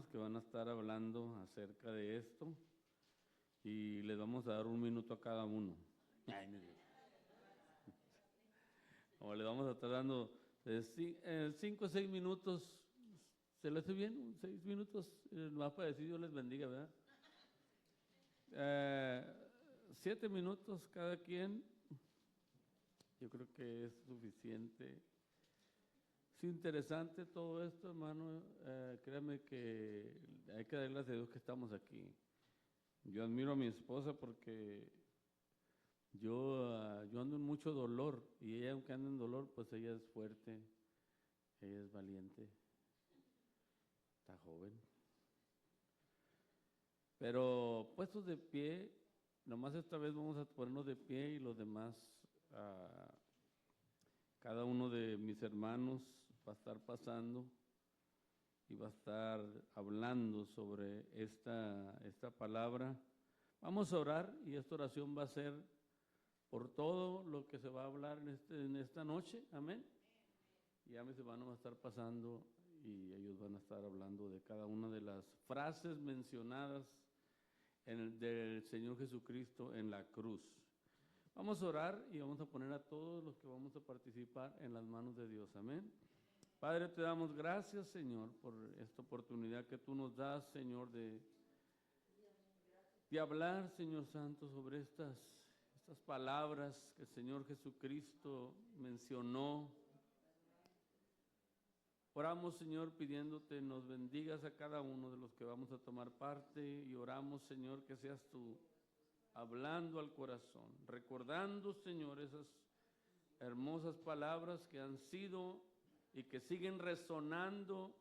hermanos que van a estar hablando acerca de esto y les vamos a dar 1 minuto a cada uno. Como le vamos a estar dando 5 o 6 minutos, ¿se le hace bien? 6 minutos, más para decir Dios les bendiga, ¿verdad? 7 minutos cada quien, yo creo que es suficiente. Es interesante todo esto, hermano. Créame que hay que darle gracias a Dios que estamos aquí. Yo admiro a mi esposa porque yo ando en mucho dolor y ella, aunque anda en dolor, pues ella es fuerte, ella es valiente, está joven. Pero puestos de pie, nomás esta vez vamos a ponernos de pie y los demás, cada uno de mis hermanos va a estar pasando y va a estar hablando sobre esta palabra. Vamos a orar y esta oración va a ser por todo lo que se va a hablar en esta noche, amén. Y ya mis hermanos van a estar pasando y ellos van a estar hablando de cada una de las frases mencionadas del Señor Jesucristo en la cruz. Vamos a orar y vamos a poner a todos los que vamos a participar en las manos de Dios, amén. Padre, te damos gracias, Señor, por esta oportunidad que tú nos das, Señor, de hablar, Señor Santo, sobre estas palabras que el Señor Jesucristo mencionó. Oramos, Señor, pidiéndote nos bendigas a cada uno de los que vamos a tomar parte y oramos, Señor, que seas tú hablando al corazón, recordando, Señor, esas hermosas palabras que han sido y que siguen resonando.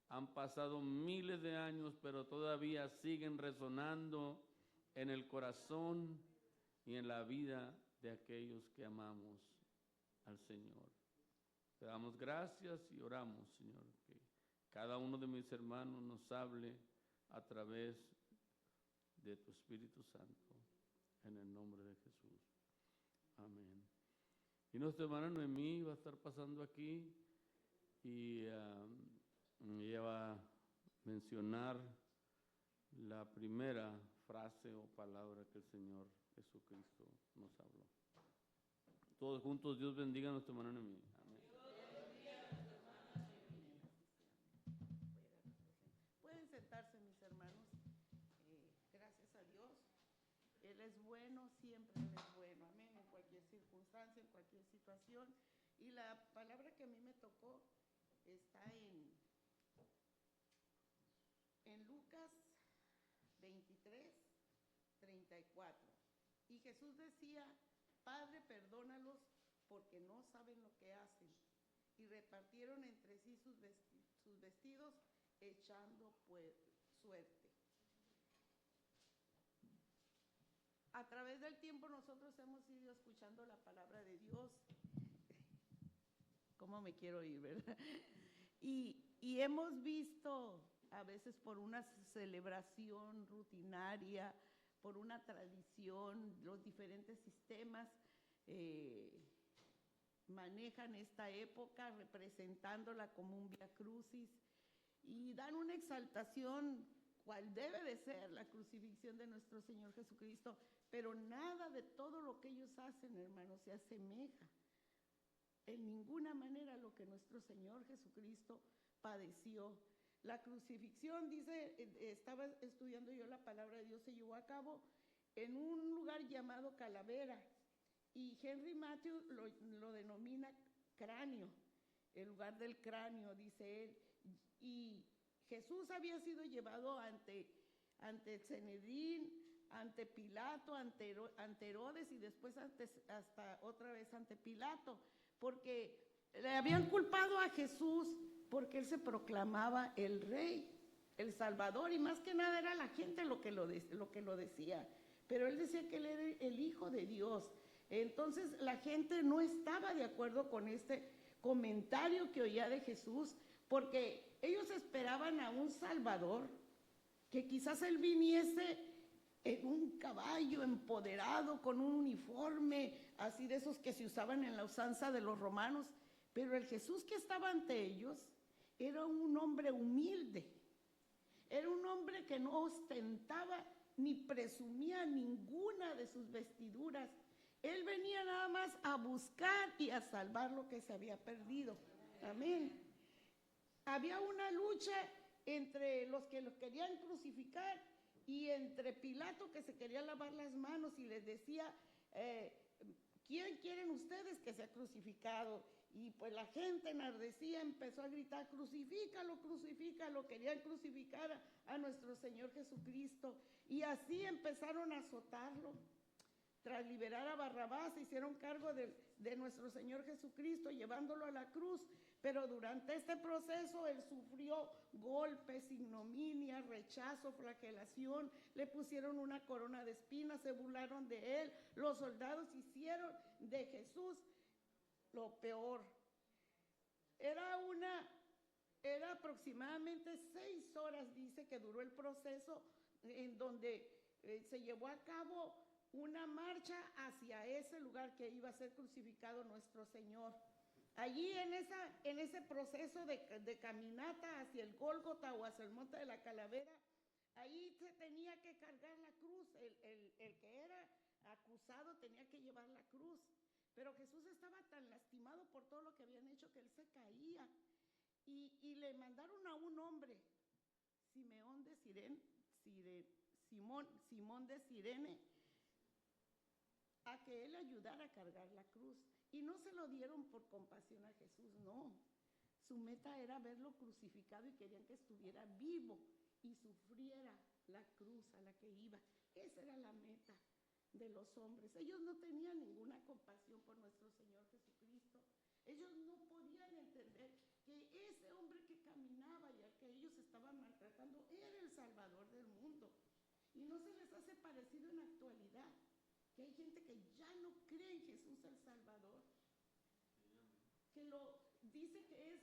Han pasado miles de años, pero todavía siguen resonando en el corazón y en la vida de aquellos que amamos al Señor. Te damos gracias y oramos, Señor, que cada uno de mis hermanos nos hable a través de tu Espíritu Santo, en el nombre de Jesús. Amén. Y nuestra hermana Noemí va a estar pasando aquí y ella va a mencionar la primera frase o palabra que el Señor Jesucristo nos habló. Todos juntos, Dios bendiga a nuestra hermana Noemí. Amén. Pueden sentarse, mis hermanos. Gracias a Dios. Él es bueno, siempre Él es bueno. Amén. En cualquier circunstancia, en cualquier situación. Y la palabra que a mí me tocó está en Lucas 23, 34. Y Jesús decía: Padre, perdónalos porque no saben lo que hacen. Y repartieron entre sí sus vestidos, echando suerte. A través del tiempo nosotros hemos ido escuchando la palabra de Dios. ¿Cómo me quiero ir, verdad? Y hemos visto, a veces por una celebración rutinaria, por una tradición, los diferentes sistemas manejan esta época representándola como un Vía Crucis y dan una exaltación cual debe de ser la crucifixión de nuestro Señor Jesucristo, pero nada de todo lo que ellos hacen, hermanos, se asemeja en ninguna manera a lo que nuestro Señor Jesucristo padeció. La crucifixión, dice, estaba estudiando yo la palabra de Dios, se llevó a cabo en un lugar llamado Calavera, y Henry Matthews lo denomina cráneo, el lugar del cráneo, dice él, y Jesús había sido llevado ante el Sanedrín, ante Pilato, ante Herodes y después hasta otra vez ante Pilato, porque le habían culpado a Jesús porque él se proclamaba el rey, el Salvador, y más que nada era la gente lo que lo decía, pero él decía que él era el Hijo de Dios. Entonces la gente no estaba de acuerdo con este comentario que oía de Jesús, porque ellos esperaban a un Salvador, que quizás él viniese en un caballo empoderado, con un uniforme, así de esos que se usaban en la usanza de los romanos, pero el Jesús que estaba ante ellos era un hombre humilde, hombre que no ostentaba ni presumía ninguna de sus vestiduras. Él venía nada más a buscar y a salvar lo que se había perdido. Amén. Había una lucha entre los que los querían crucificar y entre Pilato, que se quería lavar las manos y les decía, ¿quién quieren ustedes que sea crucificado? Y pues la gente enardecía, empezó a gritar, crucifícalo, crucifícalo. Querían crucificar a nuestro Señor Jesucristo. Y así empezaron a azotarlo. Tras liberar a Barrabás, se hicieron cargo de nuestro Señor Jesucristo, llevándolo a la cruz. Pero durante este proceso él sufrió golpes, ignominia, rechazo, flagelación. Le pusieron una corona de espinas, se burlaron de él. Los soldados hicieron de Jesús lo peor. Era aproximadamente 6 horas, dice, que duró el proceso, en donde se llevó a cabo una marcha hacia ese lugar que iba a ser crucificado nuestro Señor. Allí en ese proceso de caminata hacia el Gólgota o hacia el Monte de la Calavera, ahí se tenía que cargar la cruz. El que era acusado tenía que llevar la cruz. Pero Jesús estaba tan lastimado por todo lo que habían hecho que él se caía. Y le mandaron a un hombre, Simón de Cirene, a que él ayudara a cargar la cruz. Y no se lo dieron por compasión a Jesús, no. Su meta era verlo crucificado y querían que estuviera vivo y sufriera la cruz a la que iba. Esa era la meta de los hombres. Ellos no tenían ninguna compasión por nuestro Señor Jesucristo. Ellos no podían entender que ese hombre que caminaba y al que ellos estaban maltratando era el Salvador del mundo. Y no se les hace parecido en la actualidad, que hay gente que ya no cree en Jesús el Salvador, que lo dice que es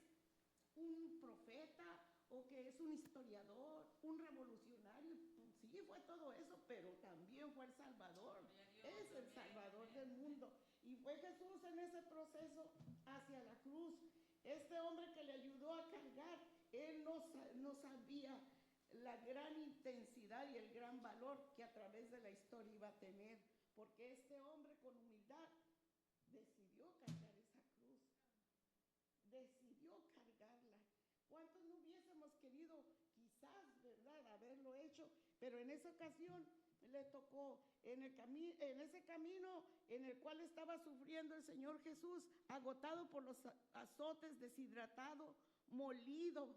un profeta o que es un historiador, un revolucionario. Sí, fue todo eso, pero también fue el Salvador. Es el Salvador del mundo. Y fue Jesús en ese proceso hacia la cruz. Este hombre que le ayudó a cargar, él no sabía la gran intensidad y el gran valor que a través de la historia iba a tener, porque este hombre con humildad decidió cargar esa cruz, decidió cargarla. ¿Cuántos no hubiésemos querido quizás, verdad, haberlo hecho? Pero en esa ocasión le tocó, en ese camino en el cual estaba sufriendo el Señor Jesús, agotado por los azotes, deshidratado, molido.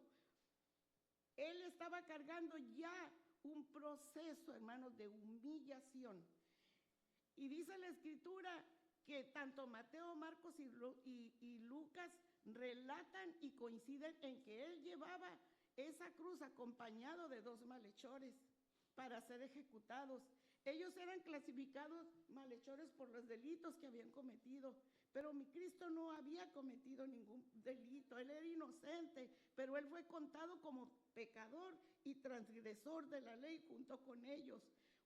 Él estaba cargando ya un proceso, hermanos, de humillación. Y dice la Escritura que tanto Mateo, Marcos y Lucas relatan y coinciden en que él llevaba esa cruz acompañado de 2 malhechores para ser ejecutados. Ellos eran clasificados malhechores por los delitos que habían cometido, pero mi Cristo no había cometido ningún delito. Él era inocente, pero él fue contado como pecador y transgresor de la ley junto con ellos.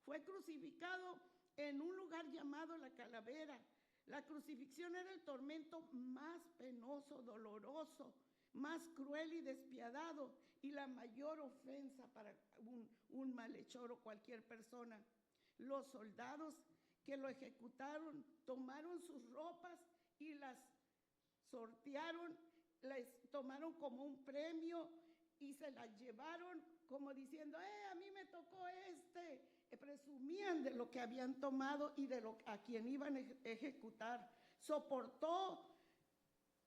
Fue crucificado en un lugar llamado la Calavera. La crucifixión era el tormento más penoso, doloroso, más cruel y despiadado, y la mayor ofensa para un malhechor o cualquier persona. Los soldados que lo ejecutaron tomaron sus ropas y las sortearon, las tomaron como un premio y se las llevaron como diciendo, a mí me tocó presumían de lo que habían tomado y de a quien iban a ejecutar. Soportó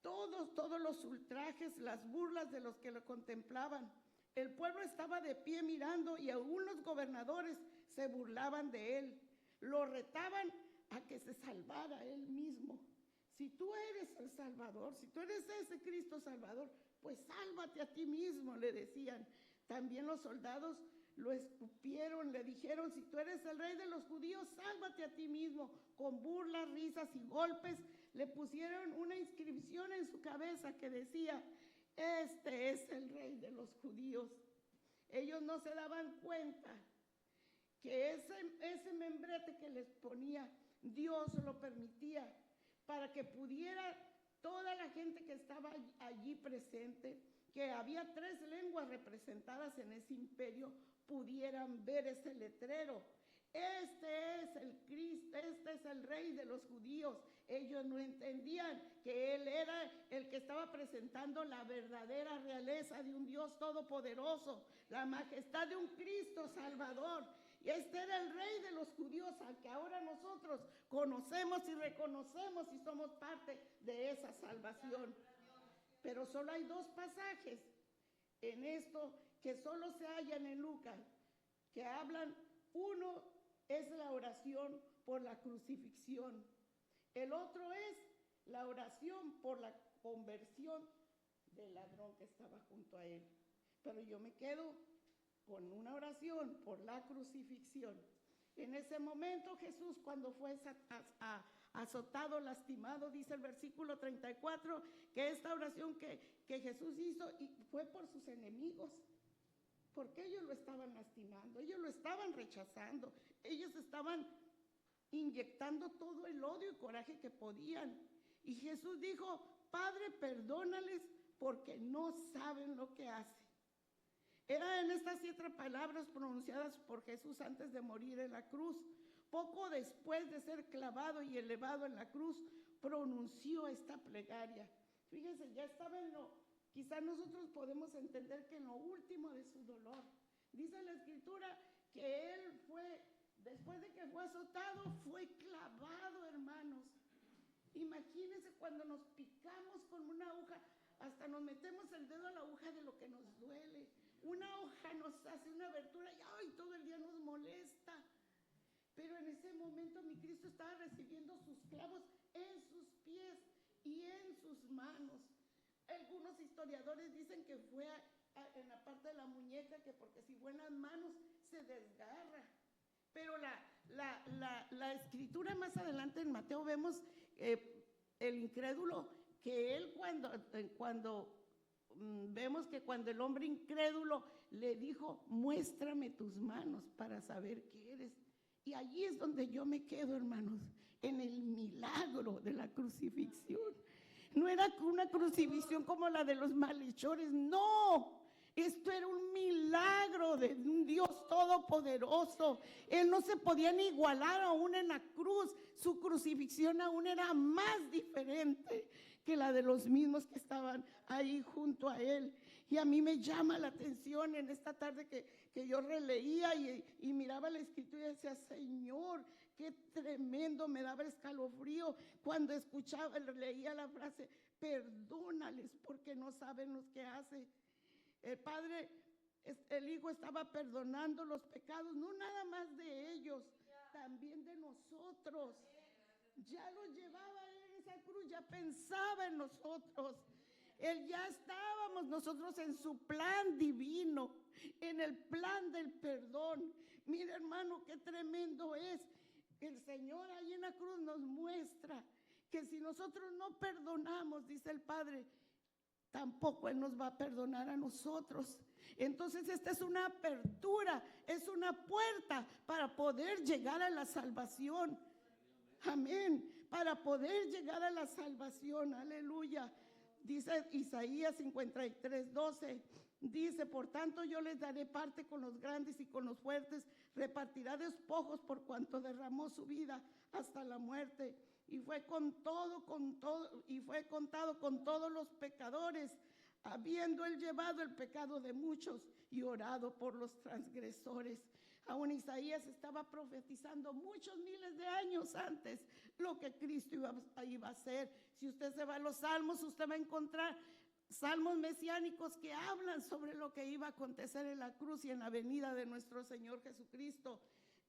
todos los ultrajes, las burlas de los que lo contemplaban. El pueblo estaba de pie mirando y aún los gobernadores se burlaban de él. Lo retaban a que se salvara él mismo. Si tú eres el Salvador, si tú eres ese Cristo Salvador, pues sálvate a ti mismo, le decían. También los soldados lo escupieron, le dijeron, si tú eres el rey de los judíos, sálvate a ti mismo. Con burlas, risas y golpes, le pusieron una inscripción en su cabeza que decía, este es el rey de los judíos. Ellos no se daban cuenta que ese membrete que les ponía, Dios lo permitía para que pudiera toda la gente que estaba allí presente, que había 3 lenguas representadas en ese imperio, pudieran ver ese letrero. Este es el Cristo, este es el Rey de los judíos. Ellos no entendían que Él era el que estaba presentando la verdadera realeza de un Dios todopoderoso, la majestad de un Cristo Salvador. Y este era el Rey de los judíos, al que ahora nosotros conocemos y reconocemos y somos parte de esa salvación. Pero solo hay dos pasajes en esto que solo se hallan en Lucas, que hablan. Uno es la oración por la crucifixión. El otro es la oración por la conversión del ladrón que estaba junto a él. Pero yo me quedo con una oración por la crucifixión. En ese momento Jesús, cuando fue azotado, lastimado, dice el versículo 34, que esta oración que Jesús hizo fue por sus enemigos, porque ellos lo estaban lastimando, ellos lo estaban rechazando, ellos estaban inyectando todo el odio y coraje que podían. Y Jesús dijo: Padre, perdónales porque no saben lo que hacen. Eran estas 7 palabras pronunciadas por Jesús antes de morir en la cruz. Poco después de ser clavado y elevado en la cruz, pronunció esta plegaria. Fíjense, ya estaba quizás nosotros podemos entender que en lo último de su dolor. Dice la Escritura que Él fue, después de que fue azotado, fue clavado, hermanos. Imagínense cuando nos picamos con una aguja, hasta nos metemos el dedo a la aguja de lo que nos duele. Una hoja nos hace una abertura y ¡ay!, todo el día nos molesta. Pero en ese momento mi Cristo estaba recibiendo sus clavos en sus pies y en sus manos. Algunos historiadores dicen que fue en la parte de la muñeca, que porque si fue en las manos se desgarra. Pero la Escritura más adelante en Mateo vemos el incrédulo, que él cuando vemos que cuando el hombre incrédulo le dijo: muéstrame tus manos para saber qué eres. Y allí es donde yo me quedo, hermanos, en el milagro de la crucifixión. No era una crucifixión como la de los malhechores, no. Esto era un milagro de un Dios todopoderoso. Él no se podía ni igualar aún en la cruz. Su crucifixión aún era más diferente que la de los mismos que estaban ahí junto a él. Y a mí me llama la atención en esta tarde que yo releía y miraba la Escritura y decía: Señor, qué tremendo, me daba escalofrío cuando escuchaba, leía la frase: perdónales porque no saben lo que hacen. El Padre, el Hijo estaba perdonando los pecados, no nada más de ellos, también de nosotros. Ya lo llevaba Él en esa cruz, ya pensaba en nosotros. Él ya estábamos nosotros en su plan divino, en el plan del perdón. Mira, hermano, qué tremendo es. El Señor ahí en la cruz nos muestra que si nosotros no perdonamos, dice el Padre, tampoco Él nos va a perdonar a nosotros. Entonces esta es una apertura, es una puerta para poder llegar a la salvación. Amén. Para poder llegar a la salvación. Aleluya. Dice Isaías 53:12. Dice: por tanto yo les daré parte con los grandes y con los fuertes, repartirá despojos por cuanto derramó su vida hasta la muerte. Y fue contado con todos los pecadores, habiendo Él llevado el pecado de muchos y orado por los transgresores. Aún Isaías estaba profetizando muchos miles de años antes lo que Cristo iba a hacer. Si usted se va a los salmos, usted va a encontrar salmos mesiánicos que hablan sobre lo que iba a acontecer en la cruz y en la venida de nuestro Señor Jesucristo.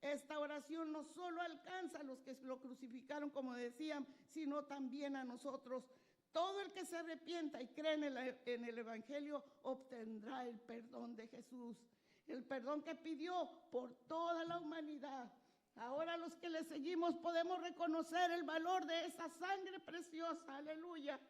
Esta oración no solo alcanza a los que lo crucificaron, como decían, sino también a nosotros. Todo el que se arrepienta y cree en el Evangelio obtendrá el perdón de Jesús. El perdón que pidió por toda la humanidad. Ahora los que le seguimos podemos reconocer el valor de esa sangre preciosa, aleluya.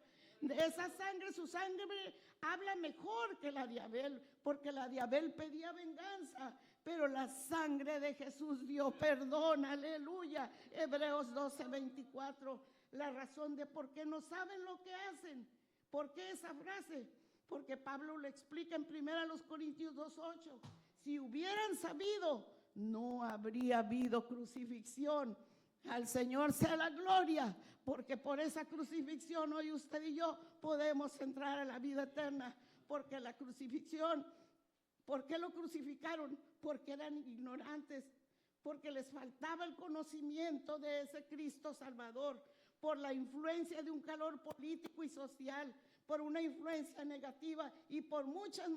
De esa sangre, su sangre habla mejor que la de Abel, porque la de Abel pedía venganza, pero la sangre de Jesús dio perdón, aleluya. Hebreos 12:24, la razón de por qué no saben lo que hacen. ¿Por qué esa frase? Porque Pablo lo explica en 1 Corintios 2:8. Si hubieran sabido, no habría habido crucifixión. Al Señor sea la gloria, porque por esa crucifixión hoy usted y yo podemos entrar a la vida eterna. Porque la crucifixión, ¿por qué lo crucificaron? Porque eran ignorantes, porque les faltaba el conocimiento de ese Cristo Salvador, por la influencia de un calor político y social, por una influencia negativa y por muchas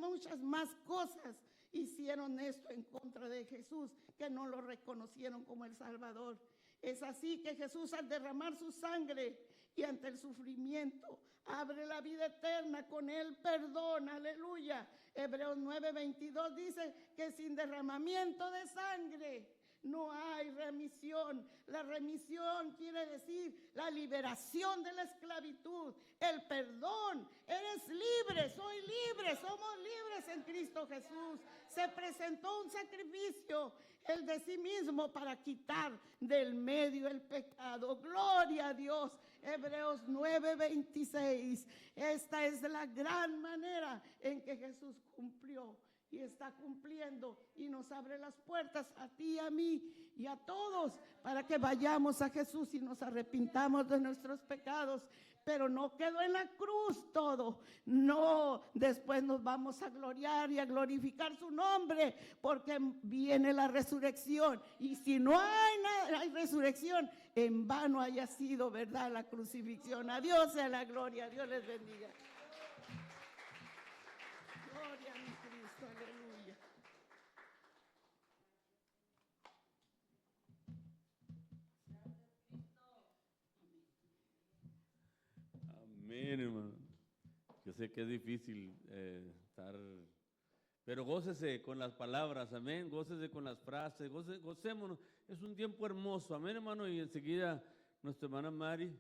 más cosas. Hicieron esto en contra de Jesús, que no lo reconocieron como el Salvador. Es así que Jesús, al derramar su sangre y ante el sufrimiento, abre la vida eterna con el perdón. Aleluya. Hebreos 9:22 dice que sin derramamiento de sangre no hay remisión. La remisión quiere decir la liberación de la esclavitud, el perdón. Eres libre, soy libre, somos libres en Cristo Jesús. Se presentó un sacrificio, el de sí mismo, para quitar del medio el pecado. Gloria a Dios. Hebreos 9:26. Esta es la gran manera en que Jesús cumplió y está cumpliendo y nos abre las puertas a ti, a mí y a todos para que vayamos a Jesús y nos arrepintamos de nuestros pecados. Pero no quedó en la cruz todo. No, después nos vamos a gloriar y a glorificar su nombre, porque viene la resurrección. Y si no hay resurrección, en vano haya sido, ¿verdad?, la crucifixión. A Dios sea la gloria. Dios les bendiga. Gloria a mi Cristo. Aleluya. Amén, hermano. Yo sé que es difícil estar, pero gócese con las palabras, amén. Gócese con las frases, gocémonos. Es un tiempo hermoso, amén, hermano. Y enseguida nuestra hermana Mari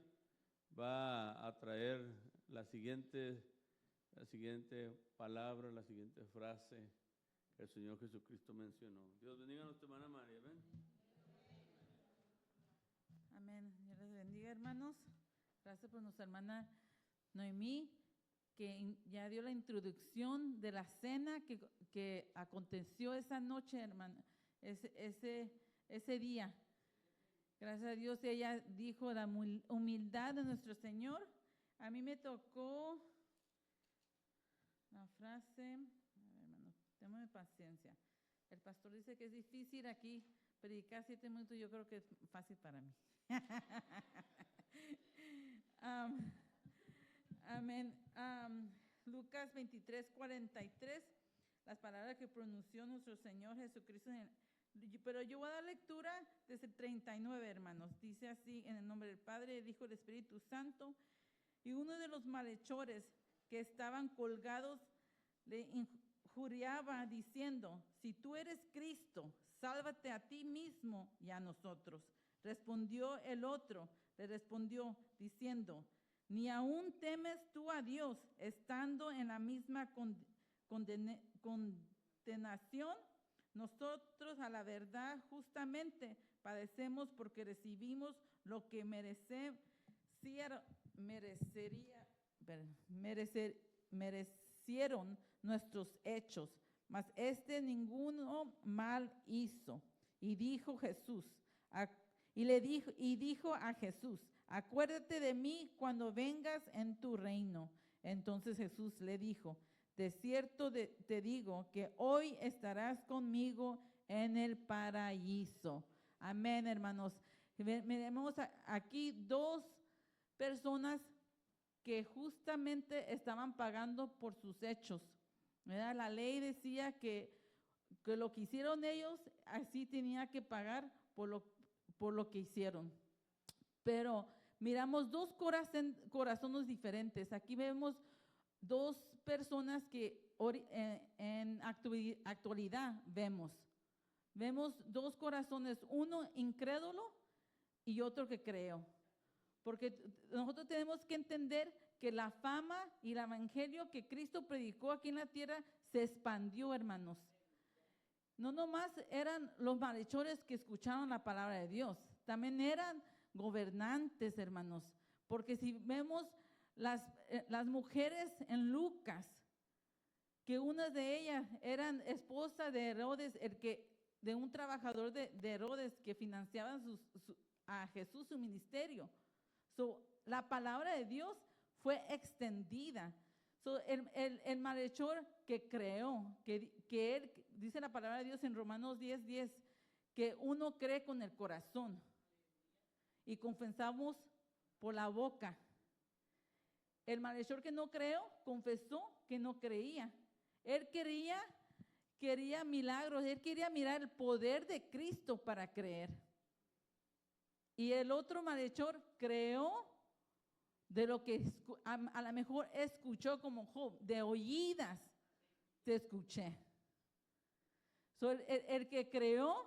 va a traer la siguiente palabra, la siguiente frase que el Señor Jesucristo mencionó. Dios bendiga a nuestra hermana Mari, amén. Amén. Dios les bendiga, hermanos. Gracias por nuestra hermana Noemí, que ya dio la introducción de la cena que aconteció esa noche, hermana, ese día. Gracias a Dios, ella dijo la humildad de nuestro Señor. A mí me tocó la frase, a ver, hermano, téngame paciencia. El pastor dice que es difícil aquí predicar 7 minutos, yo creo que es fácil para mí. Amén. Lucas 23:43, las palabras que pronunció nuestro Señor Jesucristo. Pero yo voy a dar lectura desde el 39, hermanos. Dice así: en el nombre del Padre, del Hijo y del Espíritu Santo. Y uno de los malhechores que estaban colgados le injuriaba diciendo: si tú eres Cristo, sálvate a ti mismo y a nosotros. Respondió el otro, le respondió diciendo: ni aún temes tú a Dios, estando en la misma condenación. Nosotros, a la verdad, justamente padecemos porque recibimos lo que merecieron nuestros hechos, mas ninguno mal hizo. Y dijo a Jesús: acuérdate de mí cuando vengas en tu reino. Entonces Jesús le dijo: de cierto te digo que hoy estarás conmigo en el paraíso. Amén, hermanos. Miremos aquí 2 personas que justamente estaban pagando por sus hechos, ¿verdad? La ley decía que lo que hicieron ellos, así tenía que pagar por lo que hicieron. Pero miramos 2 corazones diferentes. Aquí vemos 2 personas que en actualidad vemos 2 corazones, uno incrédulo y otro que creó. Porque nosotros tenemos que entender que la fama y el evangelio que Cristo predicó aquí en la tierra se expandió, hermanos. No nomás eran los malhechores que escucharon la palabra de Dios, también eran gobernantes, hermanos. Porque si vemos las mujeres en Lucas que una de ellas eran esposa de Herodes, de un trabajador de Herodes que financiaban a Jesús su ministerio. La palabra de Dios fue extendida. El malhechor que creó, que él, dice la palabra de Dios en Romanos 10:10, que uno cree con el corazón y confesamos por la boca. El malhechor que no creó, confesó que no creía. Él quería milagros, él quería mirar el poder de Cristo para creer. Y el otro malhechor creó de lo que a lo mejor escuchó como Job, de oídas te escuché. El que creó,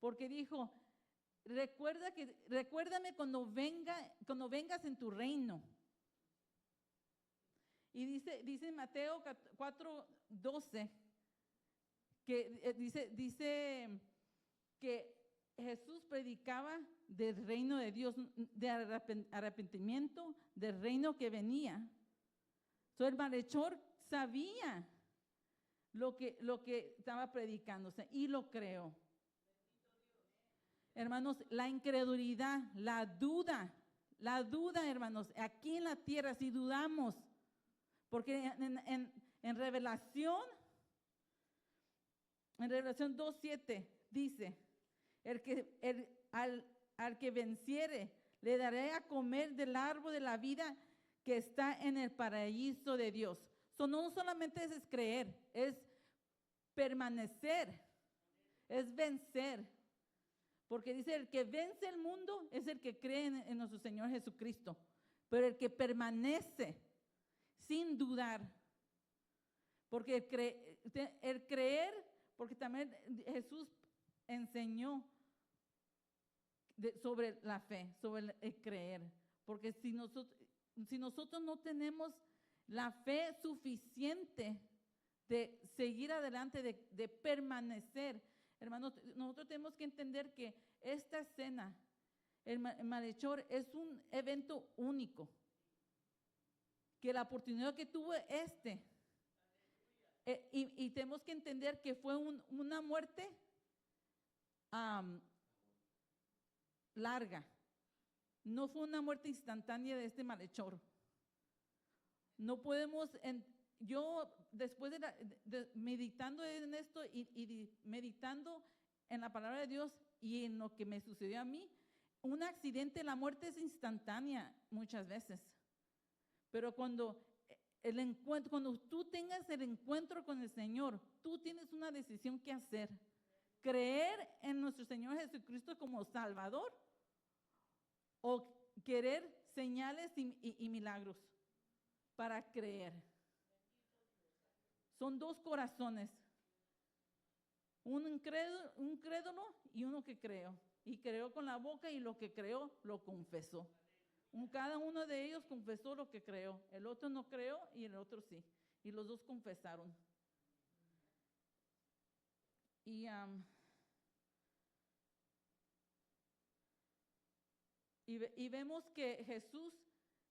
porque dijo, recuérdame cuando vengas en tu reino. Y dice en Mateo 4:12, que dice que Jesús predicaba del reino de Dios, de arrepentimiento, del reino que venía. El malhechor sabía lo que estaba predicándose y lo creó. Hermanos, la incredulidad, la duda, hermanos, aquí en la tierra, si dudamos, porque en Revelación 2:7 dice, al que venciere, le daré a comer del árbol de la vida que está en el paraíso de Dios. No solamente es creer, es permanecer, es vencer. Porque dice, el que vence el mundo es el que cree en nuestro Señor Jesucristo. Pero el que permanece sin dudar, porque el creer, porque también Jesús enseñó sobre la fe, sobre el creer. Porque si nosotros no tenemos la fe suficiente de seguir adelante, de permanecer, hermanos, nosotros tenemos que entender que esta escena, el malhechor, es un evento único. Que la oportunidad que tuvo y tenemos que entender que fue una muerte larga. No fue una muerte instantánea de este malhechor. No podemos, yo después meditando en esto y meditando en la palabra de Dios y en lo que me sucedió a mí, un accidente, la muerte es instantánea muchas veces. Pero cuando tú tengas el encuentro con el Señor, tú tienes una decisión que hacer. Creer en nuestro Señor Jesucristo como Salvador o querer señales y milagros para creer. Son dos corazones. Un incrédulo y uno que creó. Y creó con la boca y lo que creó lo confesó. Cada uno de ellos confesó lo que creó. El otro no creó y el otro sí. Y los dos confesaron. Y vemos que Jesús,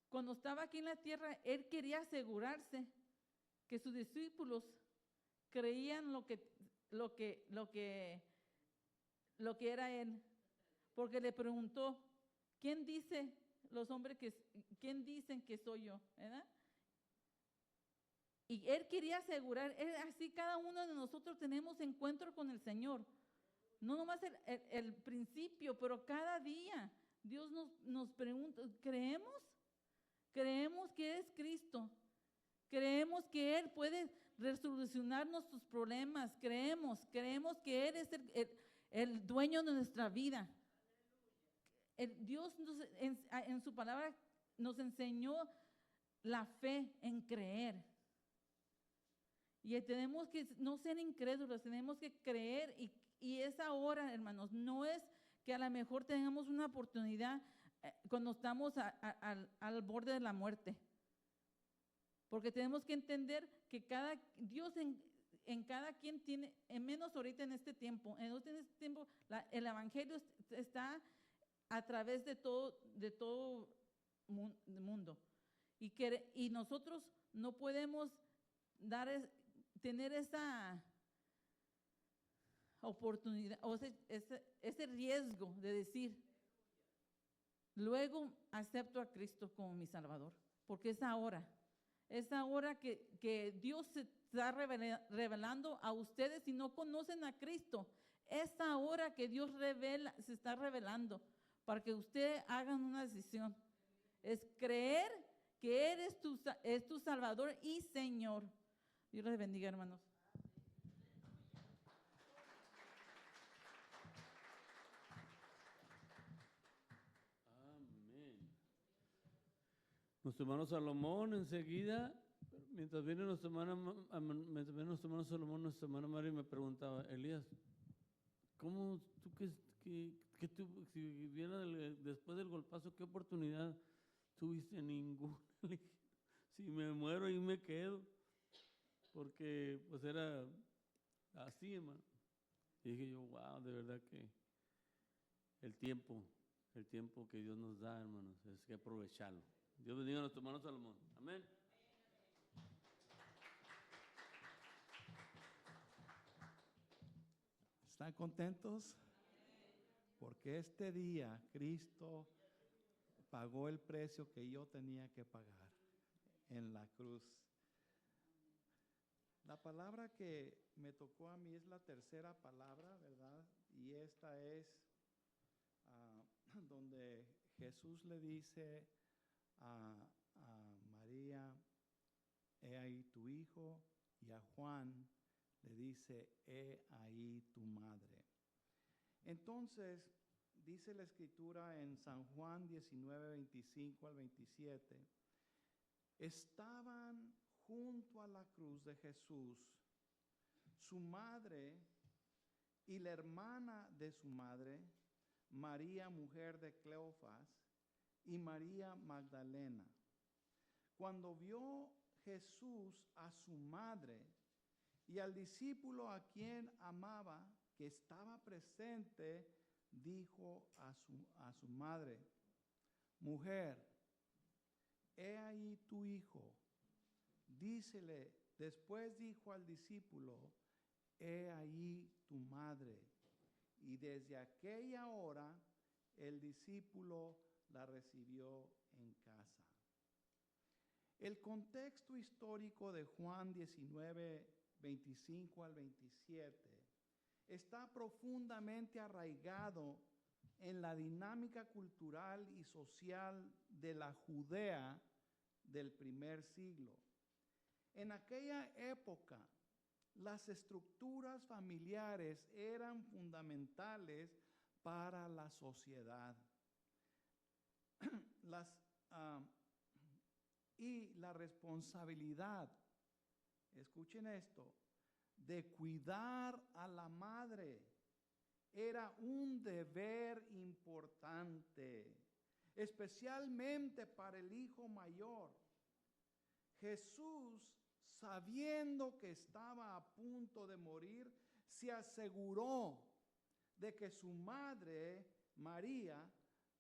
cuando estaba aquí en la tierra, Él quería asegurarse que sus discípulos creían lo que era Él. Porque le preguntó, ¿quién dicen que soy yo? ¿Verdad? Y Él quería asegurar, así cada uno de nosotros tenemos encuentro con el Señor. No nomás el principio, pero cada día Dios nos pregunta, ¿creemos? Creemos que es Cristo. Creemos que Él puede resolucionar nuestros problemas. Creemos que Él es el dueño de nuestra vida. Dios en su palabra nos enseñó la fe en creer. Y tenemos que no ser incrédulos, tenemos que creer. Y esa hora, hermanos, no es que a lo mejor tengamos una oportunidad cuando estamos al borde de la muerte. Porque tenemos que entender que Dios en cada quien tiene, en menos ahorita en este tiempo, el evangelio está a través de todo mundo. Y nosotros no podemos tener esa oportunidad, o ese riesgo de decir, luego acepto a Cristo como mi Salvador, porque es ahora que Dios se está revelando a ustedes. Si no conocen a Cristo, es ahora que Dios se está revelando para que ustedes hagan una decisión. Es creer que Él es tu Salvador y Señor. Dios les bendiga, hermanos. Amén. Nuestro hermano Salomón enseguida, mientras viene nuestro hermano Salomón, nuestra hermana María me preguntaba, Elías, ¿cómo tú que tú, si viene después del golpazo, qué oportunidad tuviste? Ninguna. Le dije, si me muero ahí me quedo, porque pues era así, hermano. Y dije yo, wow, de verdad que el tiempo que Dios nos da, hermanos, es que aprovecharlo. Dios bendiga a nuestro hermano Salomón. Amén. ¿Están contentos? Porque este día Cristo pagó el precio que yo tenía que pagar en la cruz. La palabra que me tocó a mí es la tercera palabra, ¿verdad? Y esta es donde Jesús le dice a María, he ahí tu hijo, y a Juan le dice, he ahí tu madre. Entonces, dice la Escritura en San Juan 19, 25 al 27, estaban junto a la cruz de Jesús su madre y la hermana de su madre, María, mujer de Cleofas, y María Magdalena. Cuando vio Jesús a su madre y al discípulo a quien amaba, que estaba presente, dijo a su madre, mujer, he ahí tu hijo. Después dijo al discípulo, he ahí tu madre. Y desde aquella hora el discípulo la recibió en casa. El contexto histórico de Juan 19, 25 al 27 está profundamente arraigado en la dinámica cultural y social de la Judea del primer siglo. En aquella época, las estructuras familiares eran fundamentales para la sociedad. Y la responsabilidad, escuchen esto, de cuidar a la madre era un deber importante, especialmente para el hijo mayor. Jesús, sabiendo que estaba a punto de morir, se aseguró de que su madre, María,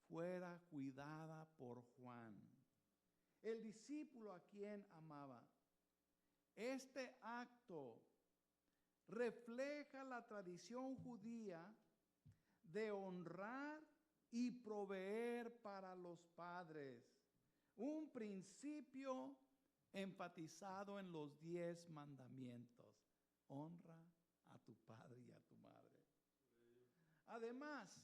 fuera cuidada por Juan, el discípulo a quien amaba. Este acto refleja la tradición judía de honrar y proveer para los padres, un principio enfatizado en los 10 mandamientos. Honra a tu padre y a tu madre. Además,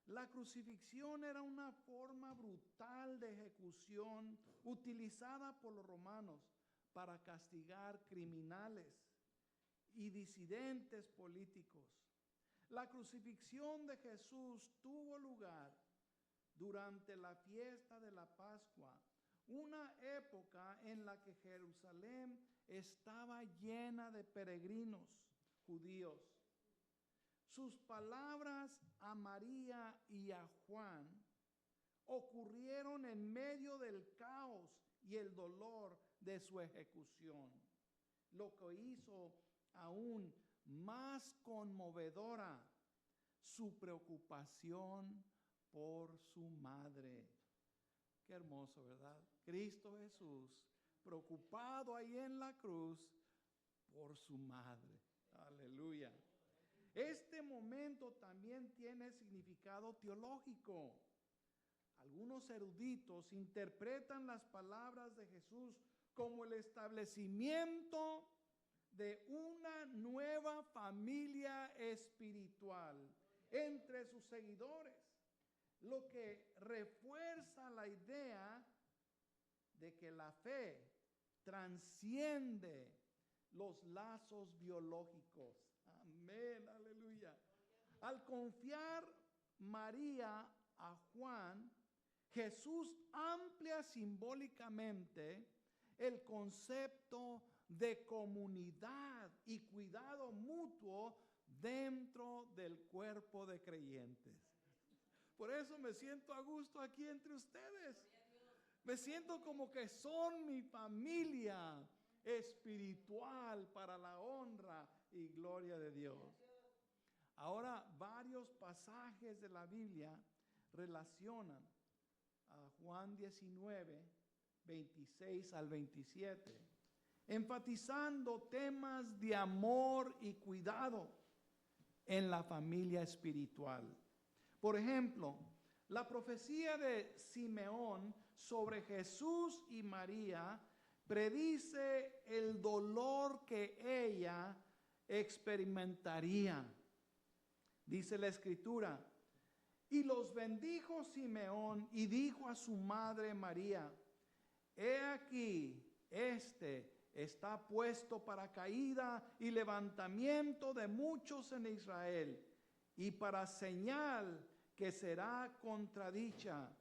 la crucifixión era una forma brutal de ejecución utilizada por los romanos para castigar criminales y disidentes políticos. La crucifixión de Jesús tuvo lugar durante la fiesta de la Pascua, una época en la que Jerusalén estaba llena de peregrinos judíos. Sus palabras a María y a Juan ocurrieron en medio del caos y el dolor de su ejecución, lo que hizo aún más conmovedora su preocupación por su madre. Qué hermoso, ¿verdad? Cristo Jesús, preocupado ahí en la cruz por su madre. Aleluya. Este momento también tiene significado teológico. Algunos eruditos interpretan las palabras de Jesús como el establecimiento de una nueva familia espiritual entre sus seguidores, lo que refuerza la idea de que la fe transciende los lazos biológicos. Amén, aleluya. Al confiar María a Juan, Jesús amplia simbólicamente el concepto de comunidad y cuidado mutuo dentro del cuerpo de creyentes. Por eso me siento a gusto aquí entre ustedes. Me siento como que son mi familia espiritual para la honra y gloria de Dios. Ahora, varios pasajes de la Biblia relacionan a Juan 19, 26 al 27, enfatizando temas de amor y cuidado en la familia espiritual. Por ejemplo, la profecía de Simeón sobre Jesús y María predice el dolor que ella experimentaría. Dice la Escritura: y los bendijo Simeón y dijo a su madre María: he aquí, este está puesto para caída y levantamiento de muchos en Israel, y para señal que será contradicha,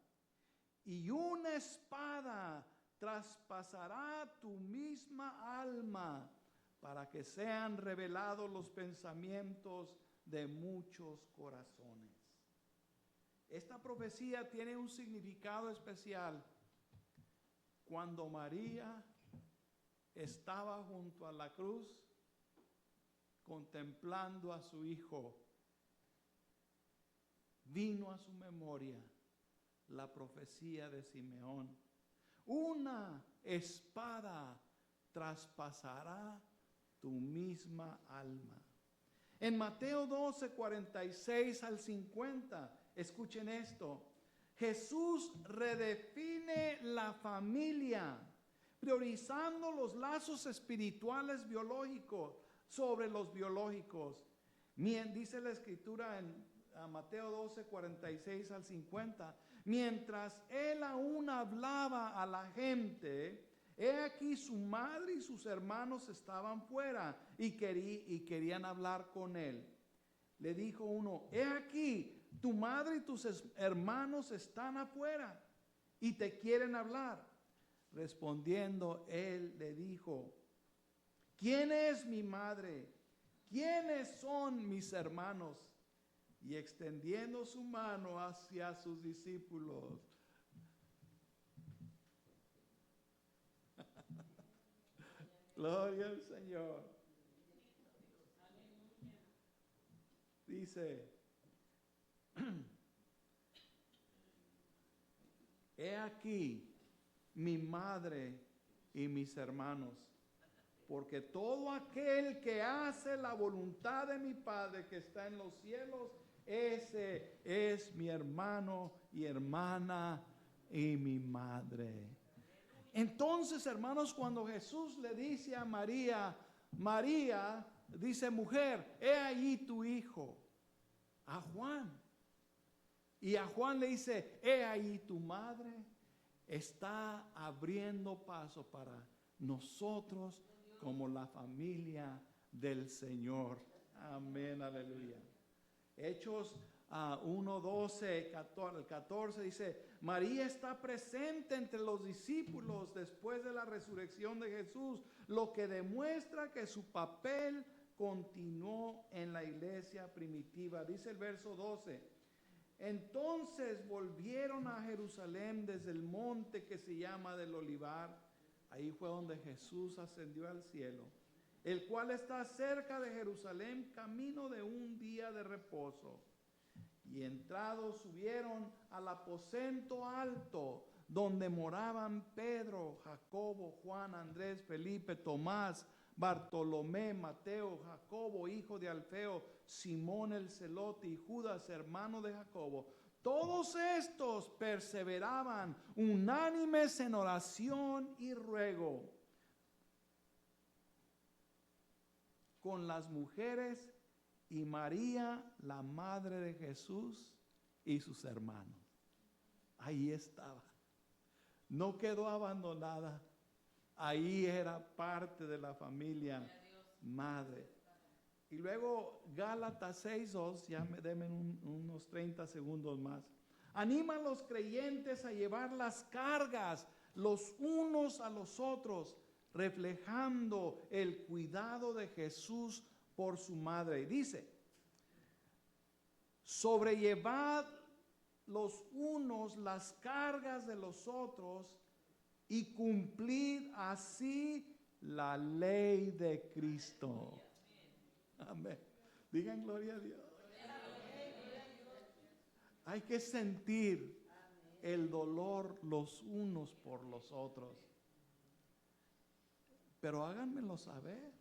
y una espada traspasará tu misma alma, para que sean revelados los pensamientos de muchos corazones. Esta profecía tiene un significado especial. Cuando María estaba junto a la cruz, contemplando a su hijo, vino a su memoria la profecía de Simeón: una espada traspasará tu misma alma. En Mateo 12, 46 al 50, escuchen esto: Jesús redefine la familia, priorizando los lazos espirituales biológicos sobre los biológicos. Dice la Escritura en Mateo 12, 46 al 50, mientras él aún hablaba a la gente, he aquí su madre y sus hermanos estaban fuera y querían hablar con él. Le dijo uno: he aquí, tu madre y tus hermanos están afuera y te quieren hablar. Respondiendo él le dijo: ¿quién es mi madre? ¿Quiénes son mis hermanos? Y extendiendo su mano hacia sus discípulos, gloria al Señor, dice: he aquí mi madre y mis hermanos, porque todo aquel que hace la voluntad de mi Padre que está en los cielos, ese es mi hermano y hermana y mi madre. Entonces, hermanos, cuando Jesús le dice a María, dice: mujer, he ahí tu hijo. A Juan. Y a Juan le dice: he ahí tu madre. Está abriendo paso para nosotros como la familia del Señor. Amén, aleluya. Hechos 1, 12, 14 dice: María está presente entre los discípulos después de la resurrección de Jesús, lo que demuestra que su papel continuó en la iglesia primitiva. Dice el verso 12: entonces volvieron a Jerusalén desde el monte que se llama del Olivar. Ahí fue donde Jesús ascendió al cielo, el cual está cerca de Jerusalén, camino de un día de reposo. Y entrados subieron al aposento alto, donde moraban Pedro, Jacobo, Juan, Andrés, Felipe, Tomás, Bartolomé, Mateo, Jacobo, hijo de Alfeo, Simón el celote y Judas, hermano de Jacobo. Todos estos perseveraban unánimes en oración y ruego con las mujeres y María, la madre de Jesús, y sus hermanos. Ahí estaba. No quedó abandonada. Ahí era parte de la familia madre. Y luego Gálatas 6:2, ya denme unos 30 segundos más. Anima a los creyentes a llevar las cargas los unos a los otros, reflejando el cuidado de Jesús por su madre. Y dice, sobrellevad los unos las cargas de los otros y cumplid así la ley de Cristo. Amén. Digan gloria a Dios. Hay que sentir el dolor los unos por los otros. Pero háganmelo saber.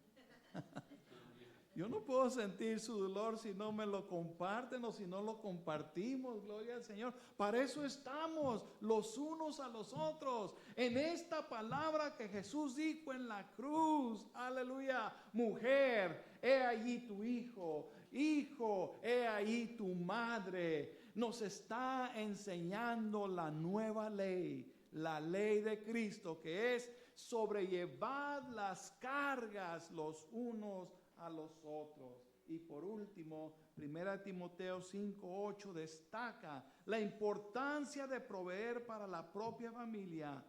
Yo no puedo sentir su dolor si no me lo comparten o si no lo compartimos. Gloria al Señor. Para eso estamos los unos a los otros. En esta palabra que Jesús dijo en la cruz. Aleluya. Mujer, he allí tu hijo. Hijo, he ahí tu madre. Nos está enseñando la nueva ley. La ley de Cristo, que es sobrellevar las cargas los unos a los otros. Y por último, 1 Timoteo 5:8 destaca la importancia de proveer para la propia familia,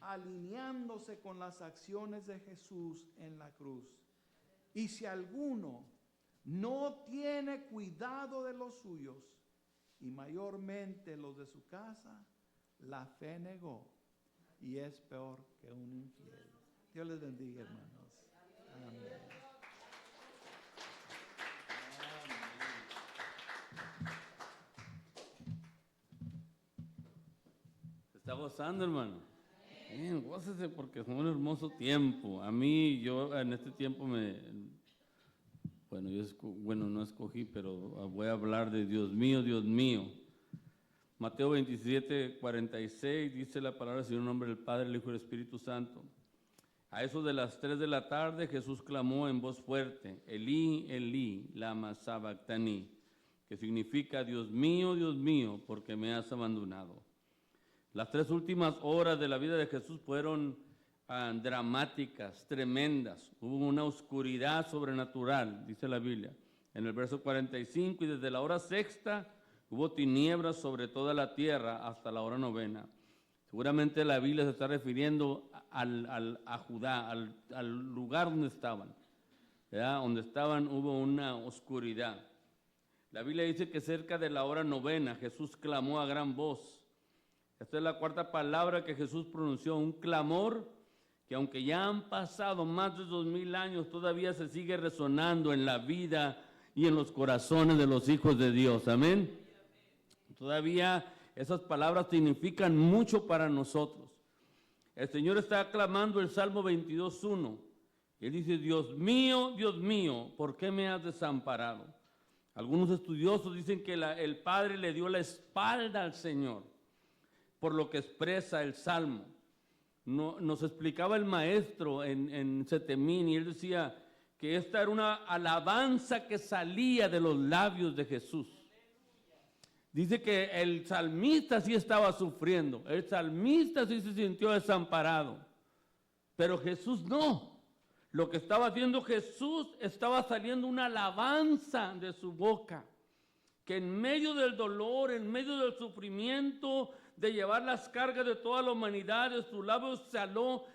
alineándose con las acciones de Jesús en la cruz. Y si alguno no tiene cuidado de los suyos, y mayormente los de su casa, la fe negó y es peor que un infiel. Dios les bendiga, hermanos. Amén. ¿Se está gozando, hermano? Bien, gócese porque fue un hermoso tiempo. A mí, yo en este tiempo no escogí, pero voy a hablar de Dios mío, Dios mío. Mateo 27:46 dice la palabra del Señor en nombre del Padre, el Hijo y el Espíritu Santo. A eso de las 3 de la tarde Jesús clamó en voz fuerte, Elí, Elí, lama sabactani, que significa Dios mío, ¿por qué me has abandonado? Las 3 últimas horas de la vida de Jesús fueron dramáticas, tremendas. Hubo una oscuridad sobrenatural, dice la Biblia, en el verso 45, y desde la hora sexta hubo tinieblas sobre toda la tierra hasta la hora novena. Seguramente la Biblia se está refiriendo a Judá, al lugar donde estaban. ¿Verdad? Donde estaban hubo una oscuridad. La Biblia dice que cerca de la hora novena Jesús clamó a gran voz. Esta es la 4ª palabra que Jesús pronunció, un clamor que aunque ya han pasado más de 2000 años, todavía se sigue resonando en la vida y en los corazones de los hijos de Dios. Amén. Todavía esas palabras significan mucho para nosotros. El Señor está clamando el Salmo 22:1. Él dice, Dios mío, ¿por qué me has desamparado? Algunos estudiosos dicen que el Padre le dio la espalda al Señor, por lo que expresa el Salmo. Nos explicaba el maestro en Setemín, y él decía que esta era una alabanza que salía de los labios de Jesús. Dice que el salmista sí estaba sufriendo, el salmista sí se sintió desamparado, pero Jesús no. Lo que estaba haciendo Jesús, estaba saliendo una alabanza de su boca, que en medio del dolor, en medio del sufrimiento, de llevar las cargas de toda la humanidad, de sus labios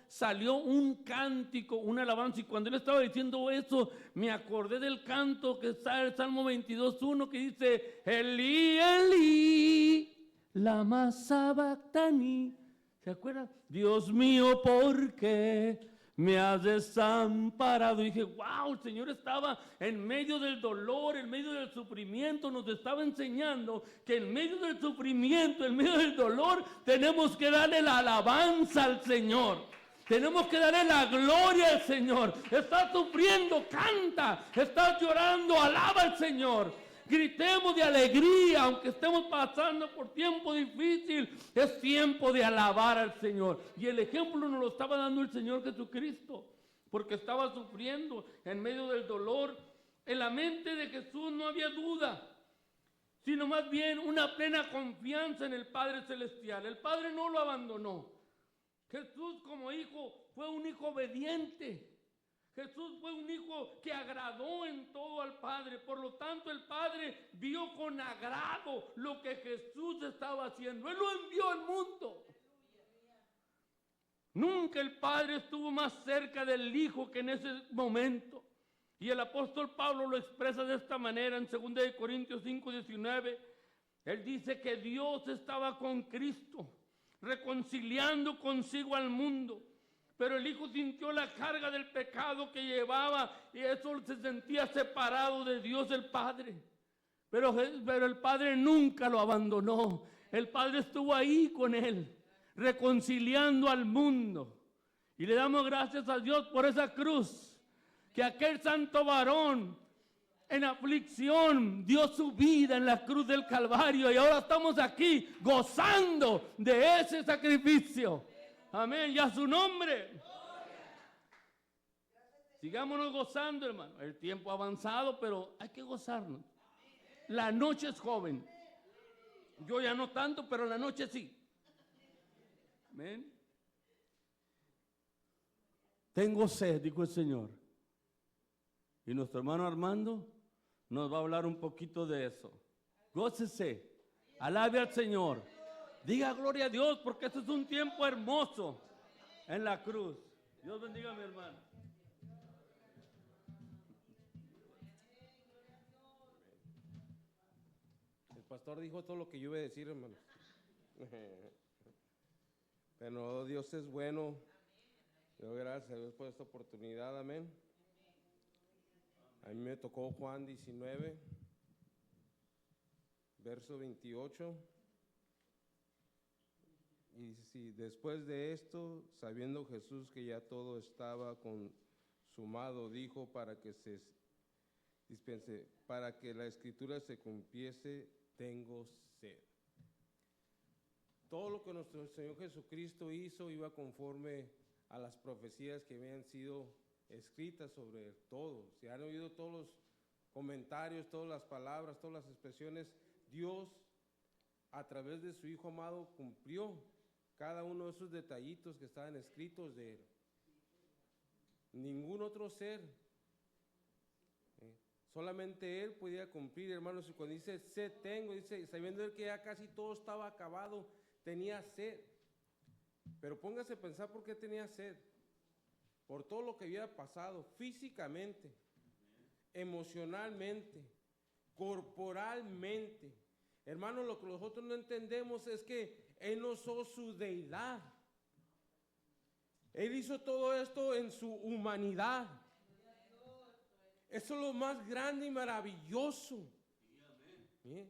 salió un cántico, una alabanza. Y cuando él estaba diciendo eso, me acordé del canto que está en el Salmo 22:1, que dice, Elí, Elí, lama sabactani. ¿Se acuerdan? Dios mío, ¿por qué me has desamparado? Y dije, wow, el Señor estaba en medio del dolor, en medio del sufrimiento, nos estaba enseñando que en medio del sufrimiento, en medio del dolor, tenemos que darle la alabanza al Señor. Tenemos que darle la gloria al Señor. Estás sufriendo, canta. Estás llorando, alaba al Señor. Gritemos de alegría, aunque estemos pasando por tiempo difícil. Es tiempo de alabar al Señor. Y el ejemplo nos lo estaba dando el Señor Jesucristo, porque estaba sufriendo en medio del dolor. En la mente de Jesús no había duda, sino más bien una plena confianza en el Padre Celestial. El Padre no lo abandonó. Jesús como hijo fue un hijo obediente. Jesús fue un hijo que agradó en todo al Padre. Por lo tanto, el Padre vio con agrado lo que Jesús estaba haciendo. Él lo envió al mundo. Nunca el Padre estuvo más cerca del Hijo que en ese momento. Y el apóstol Pablo lo expresa de esta manera en 2 Corintios 5:19. Él dice que Dios estaba con Cristo, reconciliando consigo al mundo. Pero el Hijo sintió la carga del pecado que llevaba y eso se sentía separado de Dios el Padre. Pero el Padre nunca lo abandonó. El Padre estuvo ahí con él, reconciliando al mundo. Y le damos gracias a Dios por esa cruz, que aquel santo varón en aflicción dio su vida en la cruz del Calvario y ahora estamos aquí gozando de ese sacrificio. Amén, y a su nombre. Sigámonos gozando, hermano. El tiempo ha avanzado, pero hay que gozarnos. La noche es joven. Yo ya no tanto, pero la noche sí. Amén. Tengo sed, dijo el Señor. Y nuestro hermano Armando nos va a hablar un poquito de eso. Gócese, alabe al Señor. Diga gloria a Dios, porque este es un tiempo hermoso en la cruz. Dios bendiga a mi hermano. El pastor dijo todo lo que yo iba a decir, hermanos. Pero Dios es bueno. Yo gracias a Dios por esta oportunidad, amén. A mí me tocó Juan 19, verso 28. Y dice, sí, después de esto, sabiendo Jesús que ya todo estaba consumado, dijo para que la escritura se cumpliese, tengo sed. Todo lo que nuestro Señor Jesucristo hizo iba conforme a las profecías que habían sido escritas sobre todo. Si han oído todos los comentarios, todas las palabras, todas las expresiones, Dios a través de su Hijo amado cumplió cada uno de esos detallitos que estaban escritos de Él. Ningún otro ser, solamente Él podía cumplir, hermanos. Y cuando dice sed tengo, dice, sabiendo Él que ya casi todo estaba acabado, tenía sed. Pero póngase a pensar por qué tenía sed. Por todo lo que había pasado físicamente, emocionalmente, corporalmente. Hermanos, lo que nosotros no entendemos es que Él no usó su deidad. Él hizo todo esto en su humanidad. Eso es lo más grande y maravilloso. ¿Bien?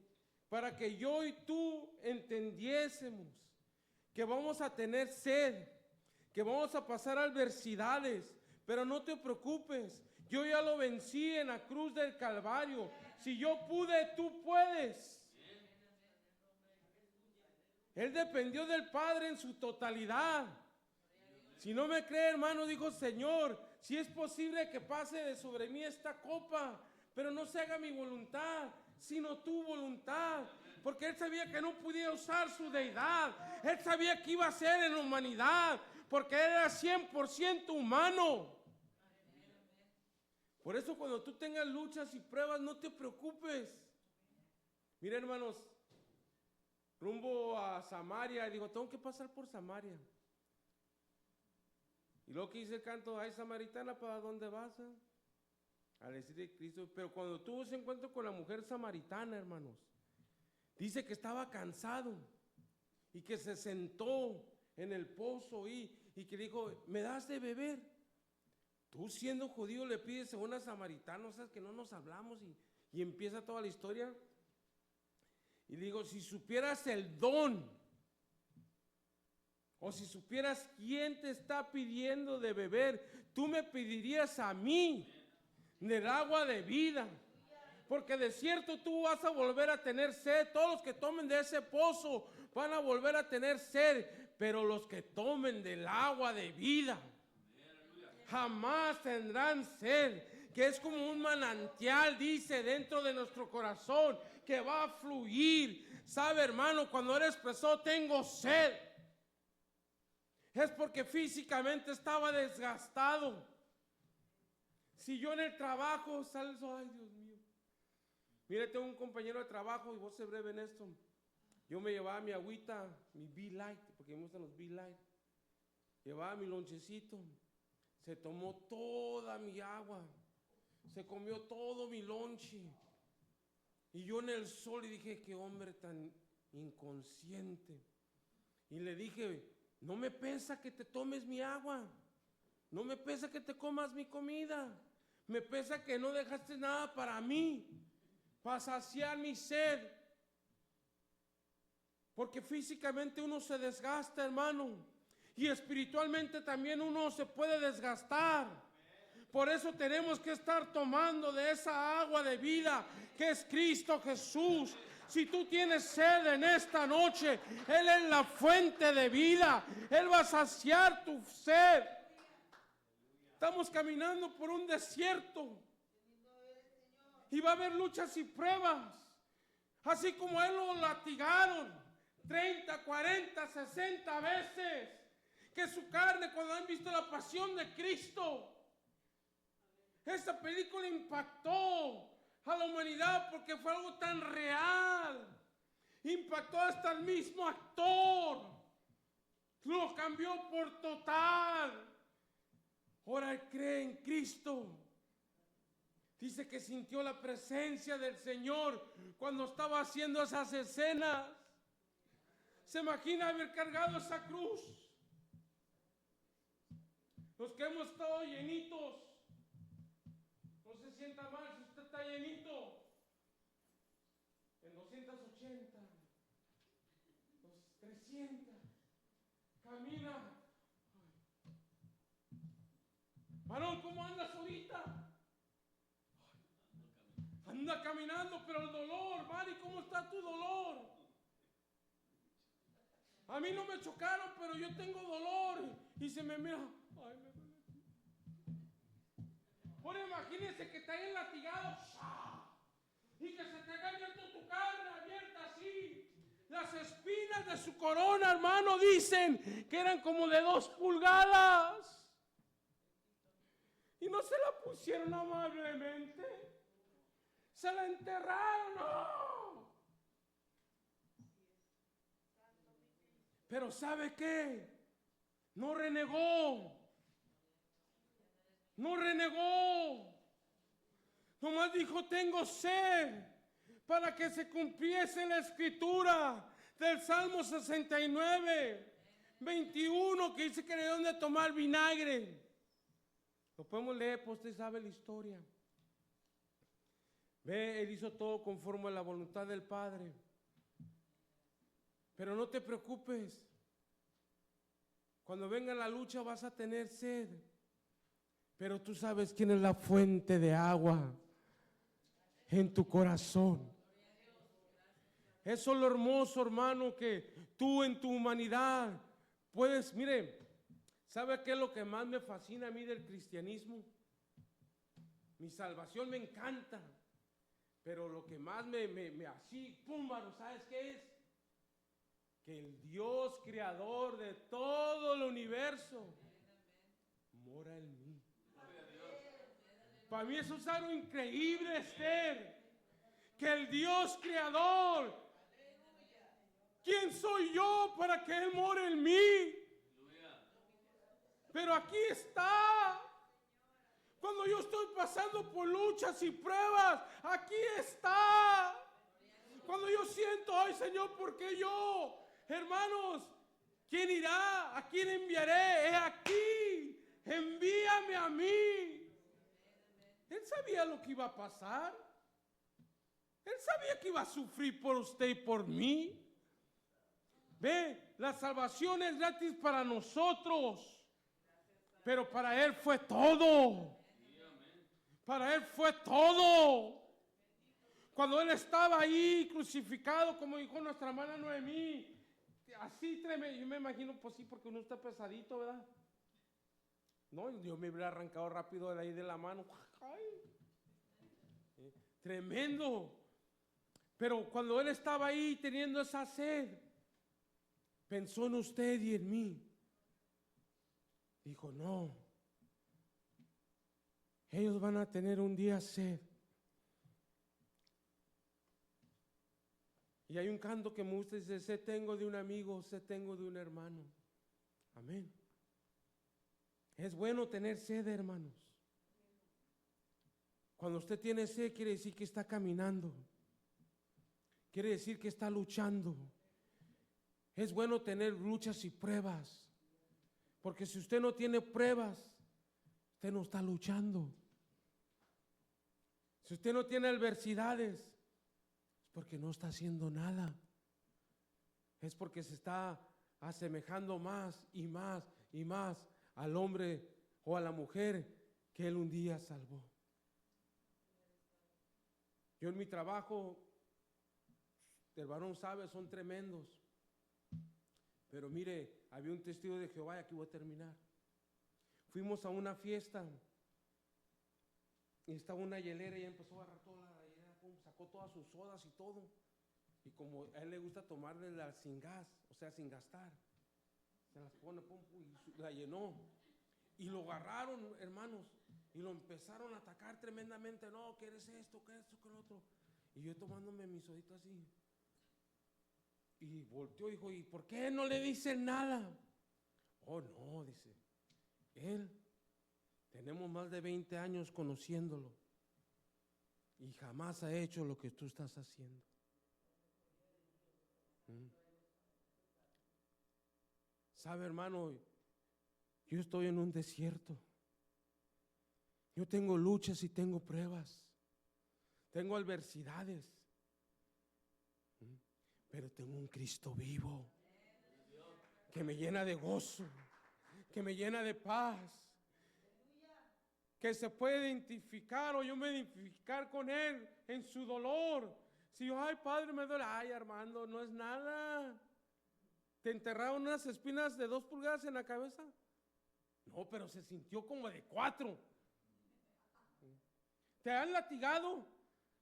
Para que yo y tú entendiésemos que vamos a tener sed, que vamos a pasar adversidades, pero no te preocupes, yo ya lo vencí en la cruz del Calvario. Si yo pude, tú puedes. Él dependió del Padre en su totalidad. Si no me cree, hermano, dijo, Señor, si es posible que pase de sobre mí esta copa, pero no se haga mi voluntad, sino tu voluntad. Porque Él sabía que no podía usar su deidad. Él sabía que iba a ser en la humanidad, porque Él era 100% humano. Por eso cuando tú tengas luchas y pruebas, no te preocupes. Mira, hermanos, rumbo a Samaria, digo, tengo que pasar por Samaria. Y luego que dice el canto, ay samaritana, ¿para dónde vas? A decir de Cristo. Pero cuando tuvo ese encuentro con la mujer samaritana, hermanos, dice que estaba cansado y que se sentó en el pozo y que dijo, ¿me das de beber? Tú siendo judío le pides a una samaritana, o sea, que no nos hablamos y empieza toda la historia. Y digo, si supieras el don O si supieras quién te está pidiendo de beber, tú me pedirías a mí del agua de vida. Porque de cierto tú vas a volver a tener sed. Todos los que tomen de ese pozo van a volver a tener sed. Pero los que tomen del agua de vida jamás tendrán sed. Que es como un manantial, dice, dentro de nuestro corazón, que va a fluir. ¿Sabe, hermano? Cuando él expresó tengo sed, es porque físicamente estaba desgastado. Si yo en el trabajo salgo, ay Dios mío. Mire, tengo un compañero de trabajo y voy a ser breve en esto. Yo me llevaba mi agüita, mi Be-Light, porque me gustan los Be-Light. Llevaba mi lonchecito. Se tomó toda mi agua. Se comió todo mi lonche. Y yo en el sol y dije, qué hombre tan inconsciente. Y le dije, no me pesa que te tomes mi agua. No me pesa que te comas mi comida. Me pesa que no dejaste nada para mí, para saciar mi sed. Porque físicamente uno se desgasta, hermano. Y espiritualmente también uno se puede desgastar. Por eso tenemos que estar tomando de esa agua de vida que es Cristo Jesús. Si tú tienes sed en esta noche, Él es la fuente de vida. Él va a saciar tu sed. Estamos caminando por un desierto. Y va a haber luchas y pruebas. Así como a Él lo latigaron 30, 40, 60 veces. Que su carne, cuando han visto la pasión de Cristo, esta película impactó a la humanidad porque fue algo tan real. Impactó hasta el mismo actor. Lo cambió por total. Ahora él cree en Cristo. Dice que sintió la presencia del Señor cuando estaba haciendo esas escenas. ¿Se imagina haber cargado esa cruz? Los que hemos estado llenitos, no se sienta mal si usted está llenito. En 280, 300, camina. Varón, ¿cómo andas ahorita? Anda caminando, pero el dolor, Mari, ¿cómo está tu dolor? A mí no me chocaron, pero yo tengo dolor. Y se me mira, ay, me duele. Ahora imagínense que te hayan latigado y que se te haya abierto tu carne, abierta así. Las espinas de su corona, hermano, dicen que eran como de 2 pulgadas. Y no se la pusieron amablemente. Se la enterraron, no. Pero ¿sabe qué? No renegó. No renegó. Nomás dijo, tengo sed, para que se cumpliese la escritura del Salmo 69, 21, que dice que le dieron de tomar vinagre. Lo podemos leer, pues usted sabe la historia. Ve, Él hizo todo conforme a la voluntad del Padre. Pero no te preocupes. Cuando venga la lucha vas a tener sed. Pero tú sabes quién es la fuente de agua en tu corazón. Eso es lo hermoso, hermano, que tú en tu humanidad puedes, mire, ¿sabe qué es lo que más me fascina a mí del cristianismo? Mi salvación me encanta, pero lo que más me así, pum, ¿sabes qué es? Que el Dios creador de todo el universo mora en mí. Para mí eso es algo increíble, Esther. Que el Dios creador, ¿quién soy yo para que Él more en mí? Pero aquí está. Cuando yo estoy pasando por luchas y pruebas, aquí está. Cuando yo siento, ay Señor, ¿por qué yo? Hermanos, ¿quién irá? ¿A quién enviaré? He aquí, envíame a mí. Él sabía lo que iba a pasar. Él sabía que iba a sufrir por usted y por mí. Ve, la salvación es gratis para nosotros, pero para Él fue todo. Para Él fue todo. Cuando Él estaba ahí crucificado, como dijo nuestra hermana Noemí, así tremendo, yo me imagino, pues sí, porque uno está pesadito, ¿verdad? No, yo me hubiera arrancado rápido de ahí de la mano. Ay, tremendo. Pero cuando Él estaba ahí teniendo esa sed, pensó en usted y en mí. Dijo, no, ellos van a tener un día sed. Y hay un canto que me gusta, dice, sed tengo de un amigo, sed tengo de un hermano. Amén. Es bueno tener sed, hermanos. Cuando usted tiene sed, quiere decir que está caminando. Quiere decir que está luchando. Es bueno tener luchas y pruebas. Porque si usted no tiene pruebas, usted no está luchando. Si usted no tiene adversidades, es porque no está haciendo nada. Es porque se está asemejando más y más y más al hombre o a la mujer que Él un día salvó. Yo en mi trabajo, el varón sabe, son tremendos. Pero mire, había un testigo de Jehová, y aquí voy a terminar. Fuimos a una fiesta y estaba una hielera y empezó a agarrar toda la hielera, sacó todas sus sodas y todo. Y como a él le gusta tomarla sin gas, o sea, sin gastar, se las pone, y la llenó. Y lo agarraron, hermanos, y lo empezaron a atacar tremendamente. No, ¿qué eres esto? ¿Qué es esto? ¿Qué es lo otro? Y yo tomándome mi sodita así. Y volteó y dijo, ¿y por qué no le dicen nada? Oh, no, dice, él, tenemos más de 20 años conociéndolo y jamás ha hecho lo que tú estás haciendo. ¿Sabe, hermano? Yo estoy en un desierto. Yo tengo luchas y tengo pruebas. Tengo adversidades. Pero tengo un Cristo vivo que me llena de gozo, que me llena de paz, que se puede identificar o yo me identificar con Él en su dolor. Si yo, ay Padre, me duele, ay Armando, no es nada. ¿Te enterraron unas espinas de 2 pulgadas en la cabeza? No, pero se sintió como de 4. ¿Te han latigado?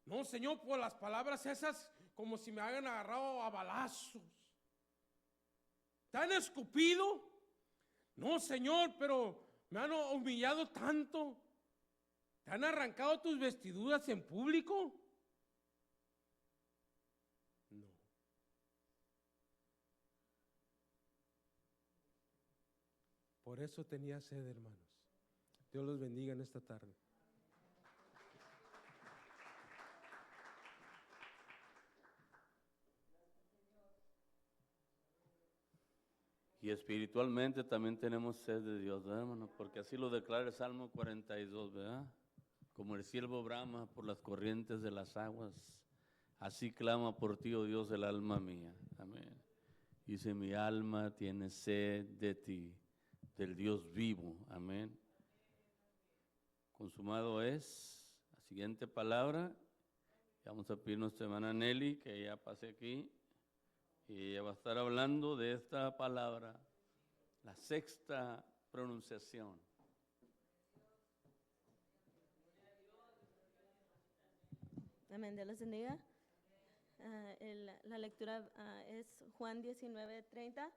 No, Señor, por las palabras esas, como si me hayan agarrado a balazos. ¿Te han escupido? No, Señor, pero me han humillado tanto. ¿Te han arrancado tus vestiduras en público? No. Por eso tenía sed, hermanos. Dios los bendiga en esta tarde. Y espiritualmente también tenemos sed de Dios, ¿verdad, hermano? Porque así lo declara el Salmo 42, ¿verdad? Como el siervo brama por las corrientes de las aguas, así clama por ti, oh Dios, el alma mía. Amén. Dice, mi alma tiene sed de ti, del Dios vivo. Amén. Consumado es. La siguiente palabra, vamos a pedir a nuestra hermana Nelly que ella pase aquí. Y ella va a estar hablando de esta palabra, la 6ª pronunciación. Amén, Dios les bendiga. La lectura es Juan 19:30.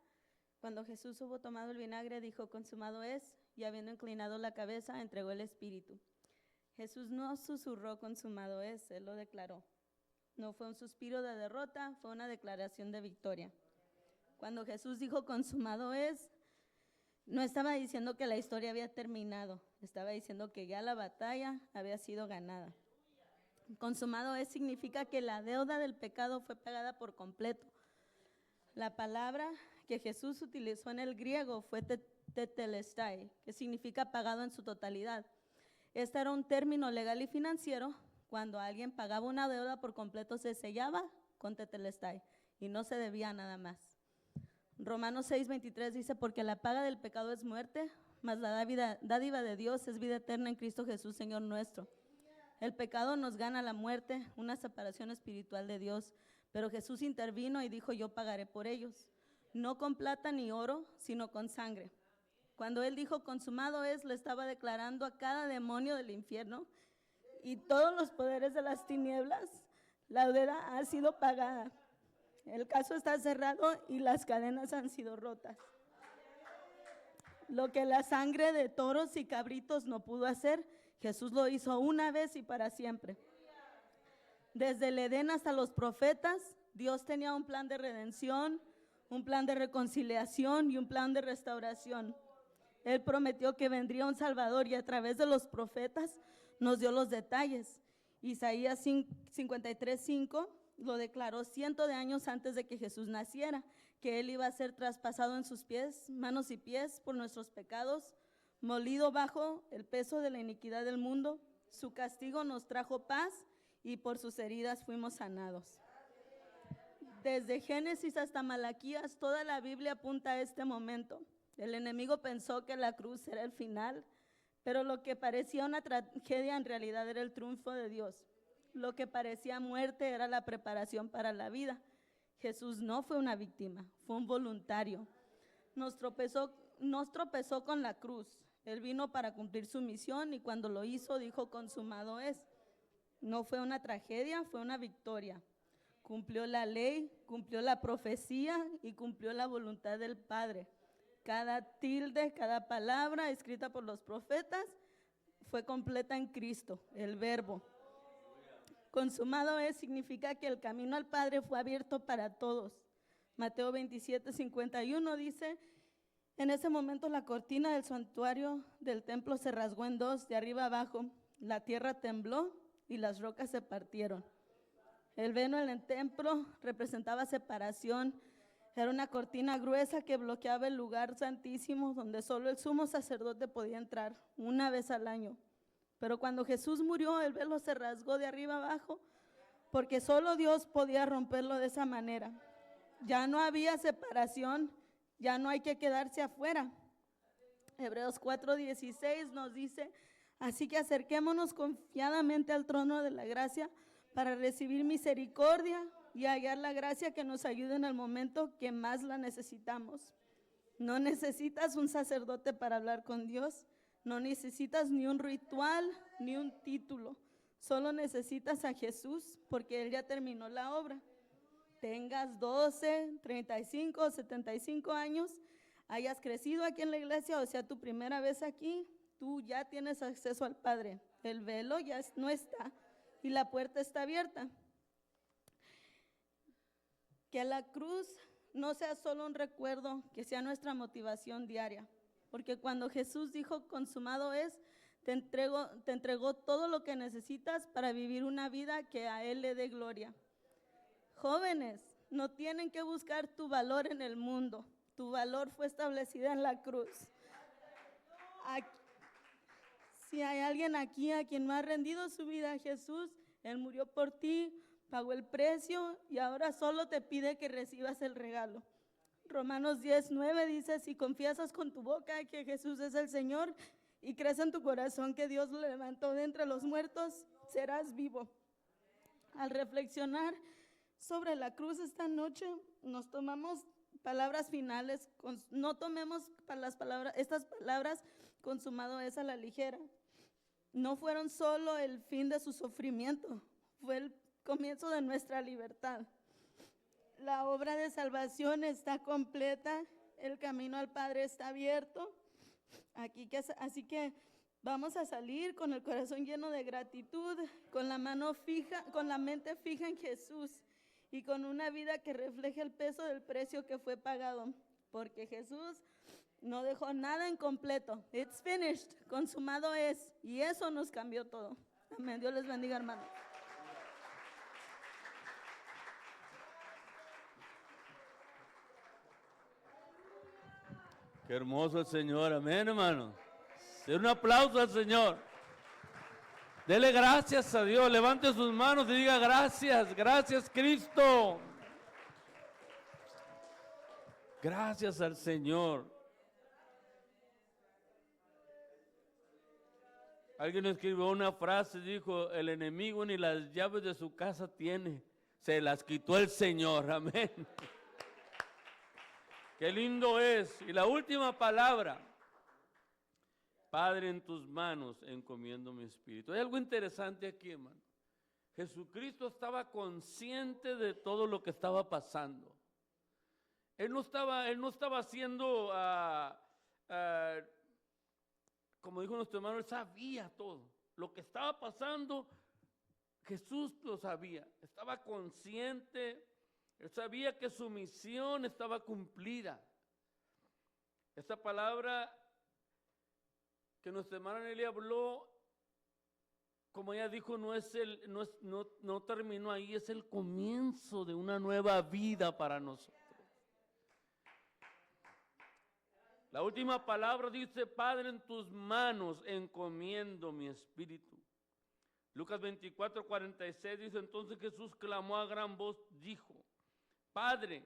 Cuando Jesús hubo tomado el vinagre, dijo, consumado es, y habiendo inclinado la cabeza, entregó el espíritu. Jesús no susurró, consumado es, Él lo declaró. No fue un suspiro de derrota, fue una declaración de victoria. Cuando Jesús dijo consumado es, no estaba diciendo que la historia había terminado, estaba diciendo que ya la batalla había sido ganada. Consumado es significa que la deuda del pecado fue pagada por completo. La palabra que Jesús utilizó en el griego fue tetelestai, que significa pagado en su totalidad. Este era un término legal y financiero. Cuando alguien pagaba una deuda por completo, se sellaba con tetelestai y no se debía nada más. Romanos 6:23 dice, porque la paga del pecado es muerte, mas la dádiva de Dios es vida eterna en Cristo Jesús, Señor nuestro. El pecado nos gana la muerte, una separación espiritual de Dios, pero Jesús intervino y dijo, yo pagaré por ellos, no con plata ni oro, sino con sangre. Cuando Él dijo, consumado es, le estaba declarando a cada demonio del infierno y todos los poderes de las tinieblas, la deuda ha sido pagada. El caso está cerrado y las cadenas han sido rotas. Lo que la sangre de toros y cabritos no pudo hacer, Jesús lo hizo una vez y para siempre. Desde el Edén hasta los profetas, Dios tenía un plan de redención, un plan de reconciliación y un plan de restauración. Él prometió que vendría un Salvador y a través de los profetas nos dio los detalles. Isaías 53:5 lo declaró cientos de años antes de que Jesús naciera, que Él iba a ser traspasado en sus pies, manos y pies por nuestros pecados, molido bajo el peso de la iniquidad del mundo. Su castigo nos trajo paz y por sus heridas fuimos sanados. Desde Génesis hasta Malaquías, toda la Biblia apunta a este momento. El enemigo pensó que la cruz era el final, pero lo que parecía una tragedia en realidad era el triunfo de Dios. Lo que parecía muerte era la preparación para la vida. Jesús no fue una víctima, fue un voluntario. Nos tropezó con la cruz. Él vino para cumplir su misión y cuando lo hizo dijo, consumado es. No fue una tragedia, fue una victoria. Cumplió la ley, cumplió la profecía y cumplió la voluntad del Padre. Cada tilde, cada palabra escrita por los profetas fue completa en Cristo, el Verbo. Consumado es significa que el camino al Padre fue abierto para todos. Mateo 27:51 dice, en ese momento la cortina del santuario del templo se rasgó en dos, de arriba abajo. La tierra tembló y las rocas se partieron. El velo en el templo representaba separación. Era una cortina gruesa que bloqueaba el lugar santísimo donde solo el sumo sacerdote podía entrar una vez al año. Pero cuando Jesús murió, el velo se rasgó de arriba abajo porque solo Dios podía romperlo de esa manera. Ya no había separación, ya no hay que quedarse afuera. Hebreos 4:16 nos dice, así que acerquémonos confiadamente al trono de la gracia para recibir misericordia y hallar la gracia que nos ayude en el momento que más la necesitamos. No necesitas un sacerdote para hablar con Dios, no necesitas ni un ritual ni un título, solo necesitas a Jesús porque Él ya terminó la obra. Tengas 12, 35 o 75 años, hayas crecido aquí en la iglesia o sea tu primera vez aquí, tú ya tienes acceso al Padre. El velo ya no está y la puerta está abierta. Que la cruz no sea solo un recuerdo, que sea nuestra motivación diaria. Porque cuando Jesús dijo, consumado es, te entregó todo lo que necesitas para vivir una vida que a Él le dé gloria. Jóvenes, no tienen que buscar tu valor en el mundo. Tu valor fue establecido en la cruz. Si hay alguien aquí a quien no ha rendido su vida a Jesús, Él murió por ti, pagó el precio y ahora solo te pide que recibas el regalo. Romanos 10:9 dice, si confiesas con tu boca que Jesús es el Señor y crees en tu corazón que Dios lo levantó de entre los muertos, serás vivo. Al reflexionar sobre la cruz esta noche, nos tomamos palabras finales, no tomemos estas palabras consumado es a la ligera. No fueron solo el fin de su sufrimiento, fue el comienzo de nuestra libertad. La obra de salvación está completa, el camino al Padre está abierto. Así que vamos a salir con el corazón lleno de gratitud, con la mente fija en Jesús y con una vida que refleje el peso del precio que fue pagado, porque Jesús no dejó nada incompleto. It's finished, consumado es, y eso nos cambió todo. Amén. Dios les bendiga, hermanos. Qué hermoso el Señor, amén, hermano. Den un aplauso al Señor. Dele gracias a Dios, levante sus manos y diga gracias, gracias Cristo. Gracias al Señor. Alguien escribió una frase, dijo, el enemigo ni las llaves de su casa tiene, se las quitó el Señor, amén. Qué lindo es. Y la última palabra, Padre, en tus manos encomiendo mi espíritu. Hay algo interesante aquí, hermano. Jesucristo estaba consciente de todo lo que estaba pasando. Él no estaba haciendo, como dijo nuestro hermano, él sabía todo. Lo que estaba pasando, Jesús lo sabía. Estaba consciente, él sabía que su misión estaba cumplida. Esta palabra que nuestra hermana Nelly habló, como ella dijo, no terminó ahí, es el comienzo de una nueva vida para nosotros. La última palabra dice, Padre, en tus manos encomiendo mi espíritu. Lucas 24:46 dice, entonces Jesús clamó a gran voz, dijo, Padre,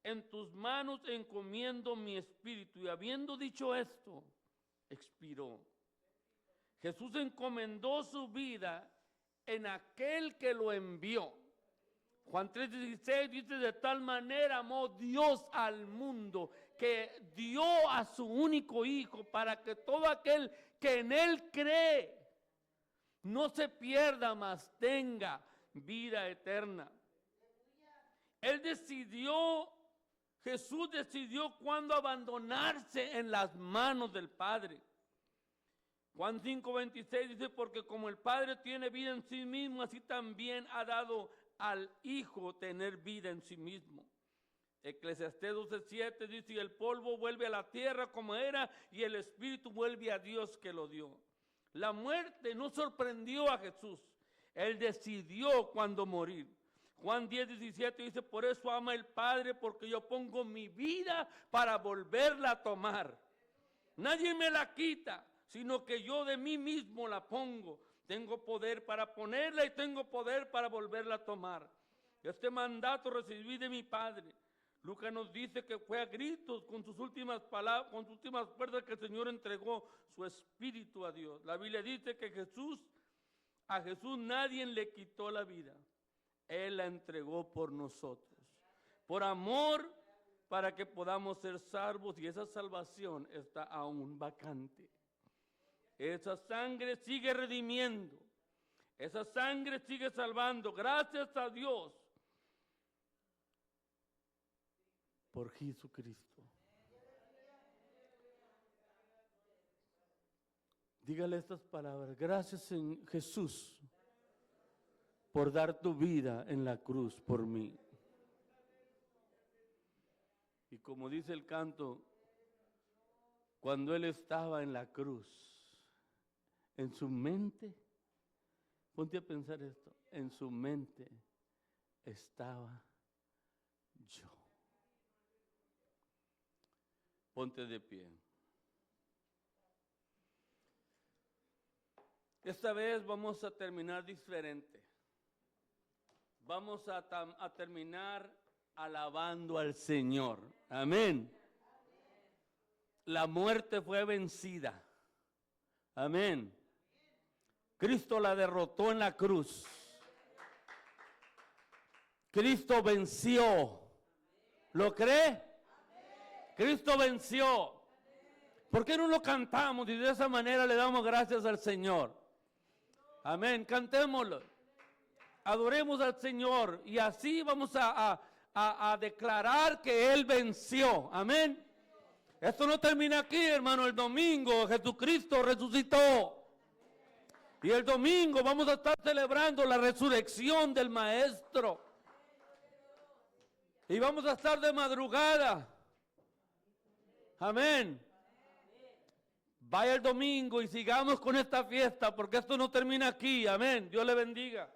en tus manos encomiendo mi espíritu. Y habiendo dicho esto, expiró. Jesús encomendó su vida en aquel que lo envió. Juan 3:16 dice, de tal manera amó Dios al mundo que dio a su único Hijo para que todo aquel que en Él cree no se pierda, mas tenga vida eterna. Jesús decidió cuándo abandonarse en las manos del Padre. Juan 5:26 dice, porque como el Padre tiene vida en sí mismo, así también ha dado al Hijo tener vida en sí mismo. Eclesiastés 12:7 dice, y el polvo vuelve a la tierra como era, y el espíritu vuelve a Dios que lo dio. La muerte no sorprendió a Jesús. Él decidió cuándo morir. Juan 10:17 dice, por eso ama el Padre, porque yo pongo mi vida para volverla a tomar. Nadie me la quita, sino que yo de mí mismo la pongo. Tengo poder para ponerla y tengo poder para volverla a tomar. Este mandato recibí de mi Padre. Lucas nos dice que fue a gritos con sus últimas palabras, con sus últimas fuerzas que el Señor entregó su espíritu a Dios. La Biblia dice que a Jesús nadie le quitó la vida. Él la entregó por nosotros. Por amor, para que podamos ser salvos, y esa salvación está aún vacante. Esa sangre sigue redimiendo. Esa sangre sigue salvando. Gracias a Dios por Jesucristo. Dígale estas palabras. Gracias, Jesús, por dar tu vida en la cruz por mí. Y como dice el canto, cuando Él estaba en la cruz, en su mente, ponte a pensar esto, en su mente estaba yo. Ponte de pie. Esta vez vamos a terminar diferente. Vamos a terminar alabando al Señor. Amén. La muerte fue vencida. Amén. Cristo la derrotó en la cruz. Cristo venció. ¿Lo cree? Cristo venció. ¿Por qué no lo cantamos y de esa manera le damos gracias al Señor? Amén. Cantémoslo. Adoremos al Señor y así vamos a declarar que Él venció. Amén. Esto no termina aquí, hermano. El domingo Jesucristo resucitó. Y el domingo vamos a estar celebrando la resurrección del Maestro. Y vamos a estar de madrugada. Amén. Vaya el domingo y sigamos con esta fiesta, porque esto no termina aquí. Amén. Dios le bendiga.